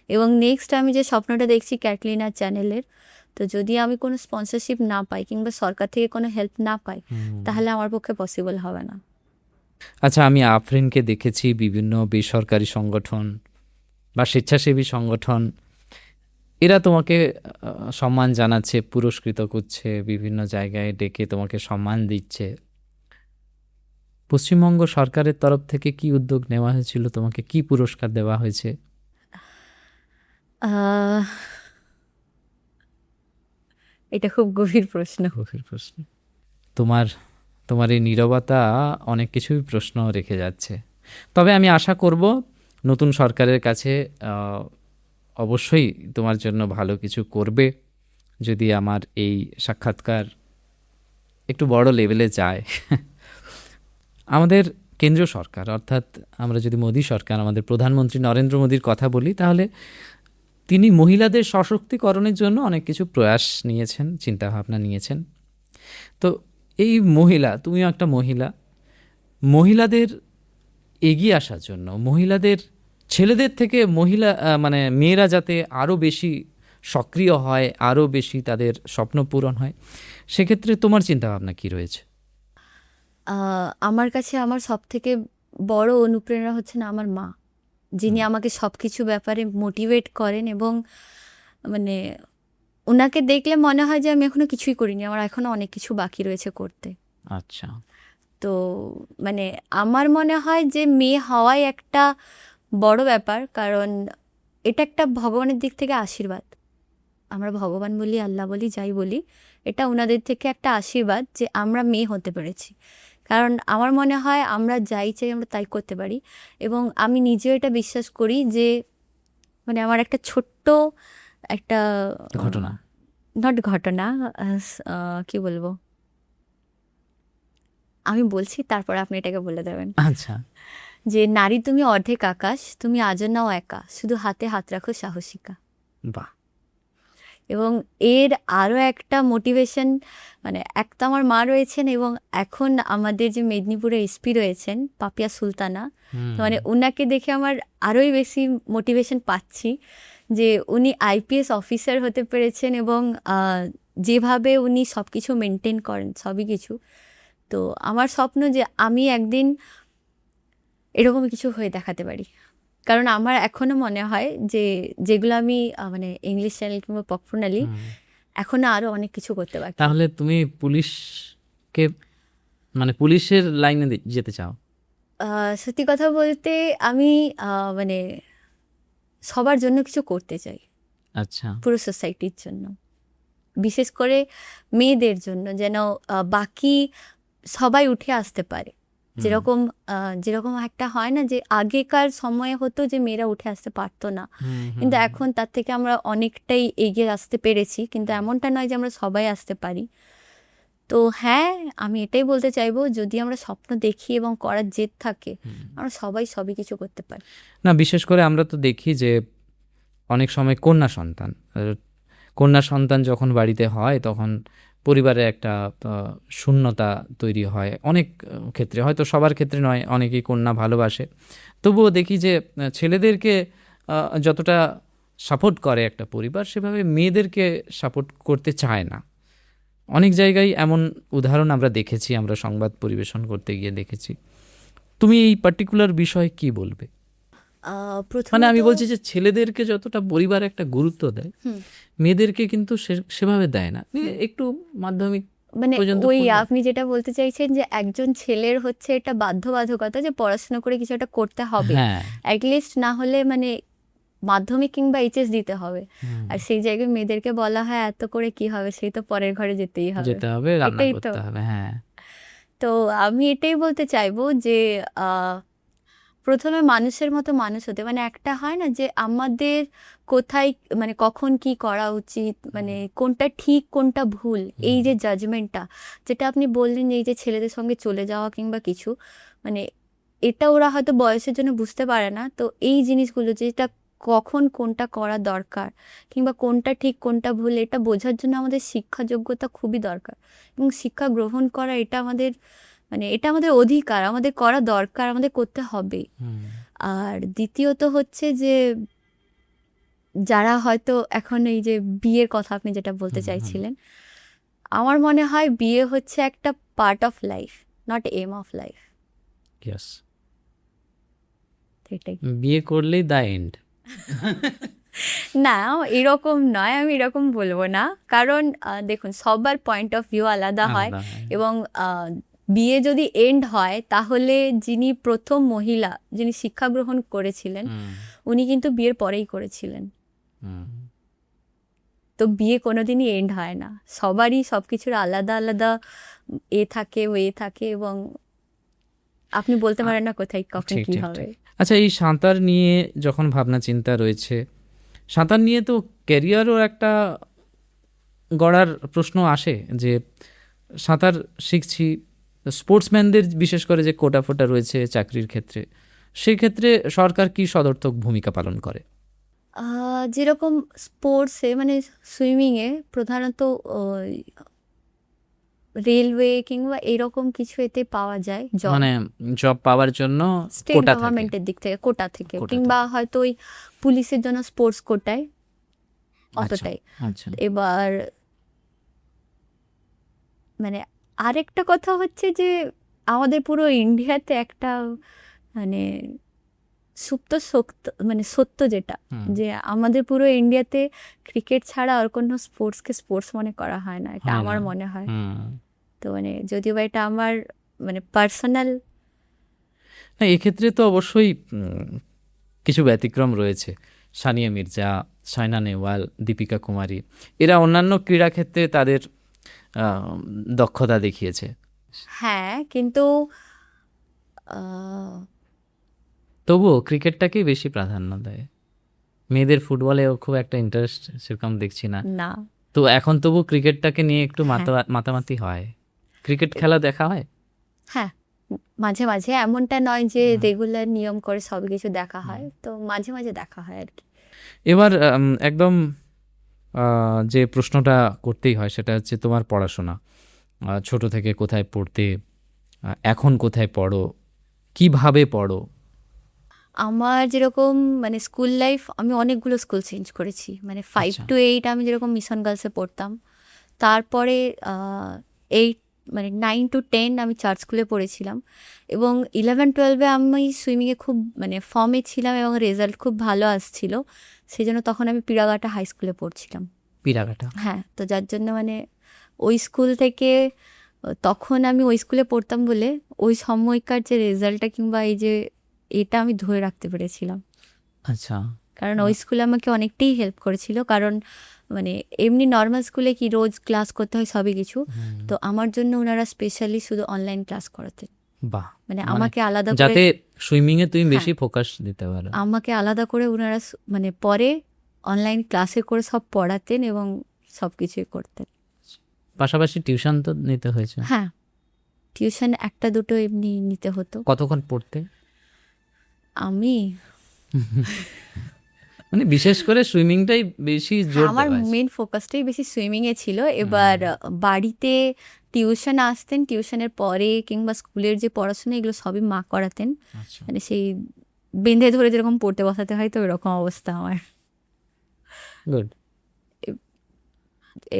এবং নেক্সট আমি যে স্বপ্নটা দেখছি ক্যাটলিনা চ্যানেলের, তো যদি আমি কোনো স্পন্সরশিপ না পাই কিংবা সরকার থেকে কোনো হেল্প না পাই, তাহলে আমার পক্ষে পসিবল হবে না। আচ্ছা, আমি আফরিনকে দেখেছি বিভিন্ন বেসরকারি সংগঠন বা স্বেচ্ছাসেবী সংগঠন, এরা তোমাকে সম্মান জানাচ্ছে, পুরস্কৃত করছে, বিভিন্ন জায়গায় ডেকে তোমাকে সম্মান দিচ্ছে। পশ্চিমবঙ্গ সরকারের তরফ থেকে কি উদ্যোগ নেওয়া হয়েছিল? তোমাকে কি পুরস্কার দেওয়া হয়েছে? এটা খুব গভীর প্রশ্ন। তোমার এই নীরবতা অনেক কিছুই প্রশ্ন রেখে যাচ্ছে। তবে আমি আশা করব নতুন সরকারের কাছে অবশ্যই তোমার জন্য ভালো কিছু করবে, যদি আমার এই সাক্ষাৎকার একটু বড় লেভেলে যায়। আমাদের কেন্দ্রীয় সরকার, অর্থাৎ আমরা যদি মোদী সরকার, আমাদের প্রধানমন্ত্রী নরেন্দ্র মোদীর কথা বলি, তাহলে তিনি মহিলাদের সশক্তিকরণের জন্য অনেক কিছু প্রয়াস নিয়েছেন, চিন্তাভাবনা নিয়েছেন। তো এই মহিলা, তুমিও একটা মহিলা, মহিলাদের এগিয়ে আসার জন্য, মহিলাদের, ছেলেদের থেকে মহিলা মানে মেয়েরা যাতে আরও বেশি সক্রিয় হয়, আরও বেশি তাদের স্বপ্ন পূরণ হয়, সেক্ষেত্রে তোমার চিন্তাভাবনা কী রয়েছে? আমার কাছে আমার সব থেকে বড় অনুপ্রেরণা হচ্ছে না আমার মা, যিনি আমাকে সব কিছু ব্যাপারে মোটিভেট করেন, এবং মানে ওনাকে দেখলে মনে হয় যে আমি এখনো কিছুই করিনি, আমার এখনো অনেক কিছু বাকি রয়েছে করতে। আচ্ছা। তো মানে আমার মনে হয় যে মেয়ে হওয়াই একটা বড় ব্যাপার, কারণ এটা একটা ভগবানের দিক থেকে আশীর্বাদ। আমরা ভগবান বলি, আল্লাহ বলি, যাই বলি, এটা ওনাদের থেকে একটা আশীর্বাদ যে আমরা মেয়ে হতে পেরেছি। কারণ আমার মনে হয় আমরা যাই চাই আমরা তাই করতে পারি, এবং আমি নিজেও এটা বিশ্বাস করি যে মানে আমার একটা ছোট্ট একটা ঘটনা, নট ঘটনা, কি বলবো, আমি বলছি তারপর আপনি এটাকে বলে দেবেন। আচ্ছা, যে নারী তুমি অর্ধেক আকাশ, তুমি আজও নাও একা, শুধু হাতে হাত রাখো সাহসিকা। বাহ। এবং এর আরও একটা মোটিভেশন, মানে একটা আমার মা রয়েছেন, এবং এখন আমাদের যে মেদিনীপুরে এসপি রয়েছেন পাপিয়া সুলতানা, তো মানে ওনাকে দেখে আমার আরোই বেশি মোটিভেশন পাচ্ছি যে উনি আইপিএস অফিসার হতে পেরেছেন, এবং যেভাবে উনি সব কিছু মেনটেন করেন সবই কিছু। তো আমার স্বপ্ন যে আমি একদিন এরকম কিছু হয়ে দেখাতে পারি, কারণ আমার এখনো মনে হয় যে যেগুলো আমি মানে ইংলিশ চ্যানেল কিংবা পপ প্রণালী এখনো আরো অনেক কিছু করতে পারি। তাহলে তুমি পুলিশকে, মানে পুলিশের লাইনে যেতে চাও? সত্যি কথা বলতে আমি মানে সবার জন্য কিছু করতে চাই, আচ্ছা। পুরো সোসাইটির জন্য, বিশেষ করে মেয়েদের জন্য, যেন বাকি সবাই উঠে আসতে পারে। যেরকম যেরকম একটা হয় না যে আগেকার সময়ে হতো যে মেয়েরা উঠে আসতে পারতো না, কিন্তু এখন তার থেকে আমরা অনেকটাই এগিয়ে আসতে পেরেছি, কিন্তু এমনটা নয় যে আমরা সবাই আসতে পারি। তো হ্যাঁ, আমি এটাই বলতে চাইবো, যদি আমরা স্বপ্ন দেখি এবং করার জেদ থাকে, আমরা সবাই সবই কিছু করতে পারি। না, বিশেষ করে আমরা তো দেখি যে অনেক সময় কন্যা সন্তান, কন্যা সন্তান যখন বাড়িতে হয় তখন পরিবারে একটা শূন্যতা তৈরি হয়। অনেক ক্ষেত্রে, হয়তো সবার ক্ষেত্রে নয়, অনেকেই কন্যা ভালোবাসে, তবুও দেখি যে ছেলেদেরকে যতটা সাপোর্ট করে একটা পরিবার, সেভাবে মেয়েদেরকে সাপোর্ট করতে চায় না। অনেক জায়গায় এমন উদাহরণ আমরা দেখেছি, আমরা সংবাদ পরিবেশন করতে গিয়ে দেখেছি। তুমি এই পার্টিকুলার বিষয়ে কি বলবে? মানে আমি বলছি যে ছেলেদেরকে যতটা পরিবার একটা গুরুত্ব দেয়, মেয়েদেরকে কিন্তু সেভাবে দেয় না, একটু মাধ্যমিক মানে পর্যন্ত ওই পড়বে। আপনি যেটা বলতে চাইছেন যে একজন ছেলের হচ্ছে এটা বাধ্যবাধকতা যে পড়াশোনা করে কিছু একটা করতে হবে, হ্যাঁ, অ্যাটলিস্ট না হলে মানে মাধ্যমিক কিংবা এইচএস দিতে হবে। আর সেই জায়গায় মেয়েদেরকে বলা হয় এত করে কি হবে, সেই তো পরের ঘরে যেতেই হবে, যেতে হবে, রান্না এটাই তো। করতে হবে। হ্যাঁ, তো আমি এটাই বলতে চাইবো যে প্রথমে মানুষের মতো মানুষ হতে, মানে একটা হয় না যে আমাদের কোথায় মানে কখন কি করা উচিত, মানে কোনটা ঠিক কোনটা ভুল, এই যে জাজমেন্টটা যেটা আপনি বললেন, এই যে ছেলেদের সঙ্গে চলে যাওয়া কিংবা কিছু, মানে এটা ওরা হয়তো বয়সের জন্য বুঝতে পারে না। তো এই জিনিসগুলো যেটা কখন কোনটা করা দরকার কিংবা কোনটা ঠিক কোনটা ভুল, এটা বোঝার জন্য আমাদের শিক্ষা যোগ্যতা খুবই দরকার, এবং শিক্ষা গ্রহণ করা এটা আমাদের মানে এটা আমাদের অধিকার, আমাদের করা দরকার, আমাদের করতে হবে। আর দ্বিতীয়ত হচ্ছে যে যারা হয়তো এখন এই যে বিয়ের কথা আপনি যেটা বলতে চাইছিলেন, আমার মনে হয় বিয়ে হচ্ছে একটা part of life, not aim of life. Yes, এটাই। বিয়ে করলেই দ্য এন্ড। না, এরকম নয়, আমি এরকম বলবো না, কারণ দেখুন সবার পয়েন্ট অফ ভিউ আলাদা হয়, এবং বিয়ে যদি এন্ড হয় তাহলে যিনি প্রথম মহিলা যিনি শিক্ষা গ্রহণ করেছিলেন উনি কিন্তু বিয়ের পরেই করেছিলেন। তো বিয়ে কোনোদিনই এন্ড হয় না, সবারই সব কিছুর আলাদা আলাদা থাকে, ওয়ে থাকে, এবং আপনি বলতে পারেন না কোথায় কখন কি হবে। আচ্ছা, এই সাঁতার নিয়ে যখন ভাবনা চিন্তা রয়েছে, সাঁতার নিয়ে তো ক্যারিয়ারও একটা গড়ার প্রশ্ন আসে যে সাঁতার শিখছি, স্পোর্টসম্যানদের বিশেষ করে যে কোটা ফোটা রয়েছে চাকরির ক্ষেত্রে, সেই ক্ষেত্রে সরকার কি সদর্থক ভূমিকা পালন করে? যেরকম স্পোর্টসে মানে সুইমিংয়ে প্রধানত ওই রেলওয়ে কিংবা এরকম কিছু এতে পাওয়া যায় জব, মানে জব পাওয়ার জন্য স্টেট কোটা থাকে? গভর্নমেন্টের দিক থেকে, কোটা থেকে, কোটা কিংবা হয়তো ওই পুলিশের জন্য স্পোর্টস কোটায়, আচ্ছা অতটাই। আচ্ছা। এবার মানে আরেকটা কথা হচ্ছে যে আমাদের পুরো ইন্ডিয়াতে একটা মানে সুপ্ত সত্য, মানে সত্য যেটা, হুম, যে আমাদের পুরো ইন্ডিয়াতে ক্রিকেট ছাড়া আর কোনো স্পোর্টসকে স্পোর্টস মনে করা হয় না, এটা হয় আমার না। মনে হয়। হুম। তো মানে যদিও বা এটা আমার মানে পার্সোনাল। না, এক্ষেত্রে তো অবশ্যই কিছু ব্যতিক্রম রয়েছে। সানিয়া মির্জা, সাইনা নেহওয়াল, দীপিকা কুমারী, এরা অন্যান্য ক্রীড়াক্ষেত্রে তাদের দক্ষতা দেখিয়েছে। হ্যাঁ, কিন্তু আহ, তবুও ক্রিকেটটাকেই বেশি প্রাধান্য দেয়। মেয়েদের ফুটবলেও খুব একটা ইন্টারেস্ট সেরকম দেখছি না। না। তো এখন তবু ক্রিকেটটাকে নিয়ে একটু হ্যাঁ মাতামাতি হয়। ক্রিকেট খেলা দেখা হয়? হ্যাঁ, মাঝে মাঝে, এমনটা নয় যে রেগুলার নিয়ম করে সব কিছু দেখা হয়, তো মাঝে মাঝে দেখা হয় আর কি। এবার একদম যে প্রশ্নটা করতেই হয় সেটা হচ্ছে তোমার পড়াশোনা। ছোট থেকে কোথায় পড়তে, এখন কোথায় পড়ো, কিভাবে পড়ো? আমার যেরকম মানে স্কুল লাইফ, আমি অনেকগুলো স্কুল চেঞ্জ করেছি, মানে 5 আচ্ছা to 8 আমি যেরকম মিশন গার্লসে পড়তাম, তারপরে 8 মানে 9 to 10 আমি চার্চ স্কুলে পড়েছিলাম, এবং 11-12-এ আমি সুইমিংয়ে খুব মানে ফর্মে ছিলাম এবং রেজাল্ট খুব ভালো আসছিল, সেই জন্য তখন আমি পিড়াগাটা হাই স্কুলে পড়ছিলাম। পিরাগাটা। হ্যাঁ, তো যার জন্য মানে ওই স্কুল থেকে তখন আমি ওই স্কুলে পড়তাম বলে ওই সময়কার যে রেজাল্টটা কিংবা এই যে এটা আমি ধরে রাখতে পেরেছিলাম, আচ্ছা। কারণ ওই স্কুলে আমাকে অনেকটাই হেল্প করেছিল। কারণ মানে এমনি নর্মাল স্কুলে কি রোজ ক্লাস করতে হয় সবই কিছু, তো আমার জন্য ওনারা স্পেশালি শুধু অনলাইন ক্লাস করাতেন, বাহ, মানে মানে আমাকে আলাদা করে, যাতে সুইমিংয়ে তুমি হ্যাঁ, বেশি ফোকাস দিতে পারো। আমাকে আলাদা করে ওনারা মানে পরে অনলাইন ক্লাসে করে সব পড়াতেন এবং সব কিছুই করতেন। পাশাপাশি টিউশন তো নিতে হয়েছে? হ্যাঁ, টিউশন একটা দুটো এমনি নিতে হতো। কতক্ষণ পড়তে? আমি মানে বিশেষ করে সুইমিংটাই বেশি জোর আমার দেওয়া আছে। মেন ফোকাসটাই বেশি সুইমিংয়ে ছিল। এবার বাড়িতে টিউশন আসতেন, টিউশনের পরে কিংবা স্কুলের যে পড়াশোনা এগুলো সবই মা করাতেন, আচ্ছা, মানে সেই বেঁধে ধরে যেরকম পড়তে বসাতে হয়, তো এরকম অবস্থা আমার। গুড।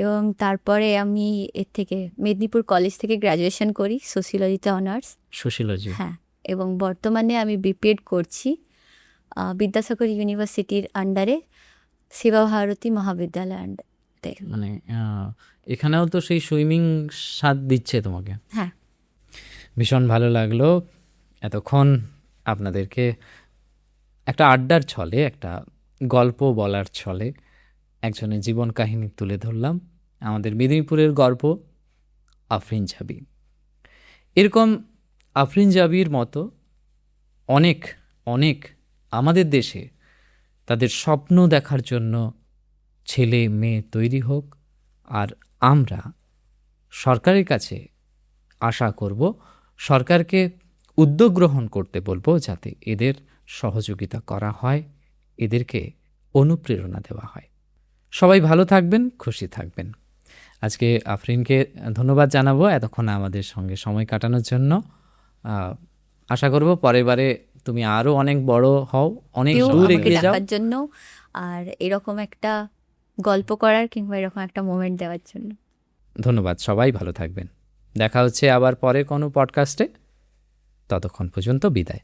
এবং তারপরে আমি এর থেকে মেদিনীপুর কলেজ থেকে গ্র্যাজুয়েশন করি সোশিওলজিতে অনার্স। সোশিওলজি। হ্যাঁ, এবং বর্তমানে আমি বিপিএড করছি বিদ্যাসাগর ইউনিভার্সিটির আন্ডারে, সেবা ভারতী মহাবিদ্যালয় আন্ডারে। মানে এখানেও তো সেই সুইমিং স্বাদ দিচ্ছে তোমাকে। হ্যাঁ, ভীষণ ভালো লাগলো এতক্ষণ আপনাদেরকে একটা আড্ডার ছলে, একটা গল্প বলার ছলে একজনের জীবন কাহিনী তুলে ধরলাম। আমাদের মেদিনীপুরের গর্ব আফরিন জাবি। এরকম আফরিন জাবির মতো অনেক অনেক আমাদের দেশে তাদের স্বপ্ন দেখার জন্য ছেলে মেয়ে তৈরি হোক, আর আমরা সরকারের কাছে আশা করব, সরকারকে উদ্যোগ গ্রহণ করতে বলবো যাতে এদের সহযোগিতা করা হয়, এদেরকে অনুপ্রেরণা দেওয়া হয়। সবাই ভালো থাকবেন, খুশি থাকবেন। আজকে আফরিনকে ধন্যবাদ জানাবো এতক্ষণ আমাদের সঙ্গে সময় কাটানোর জন্য। আশা করব পরের বারে তুমি আরও অনেক বড় হও, অনেক দূর আমাকে এগিয়ে যাও। ডাকার জন্য আর এরকম একটা গল্প করার কিংবা এরকম একটা মোমেন্ট দেওয়ার জন্য ধন্যবাদ। সবাই ভালো থাকবেন। দেখা হচ্ছে আবার পরের কোনো পডকাস্টে। ততক্ষণ পর্যন্ত বিদায়।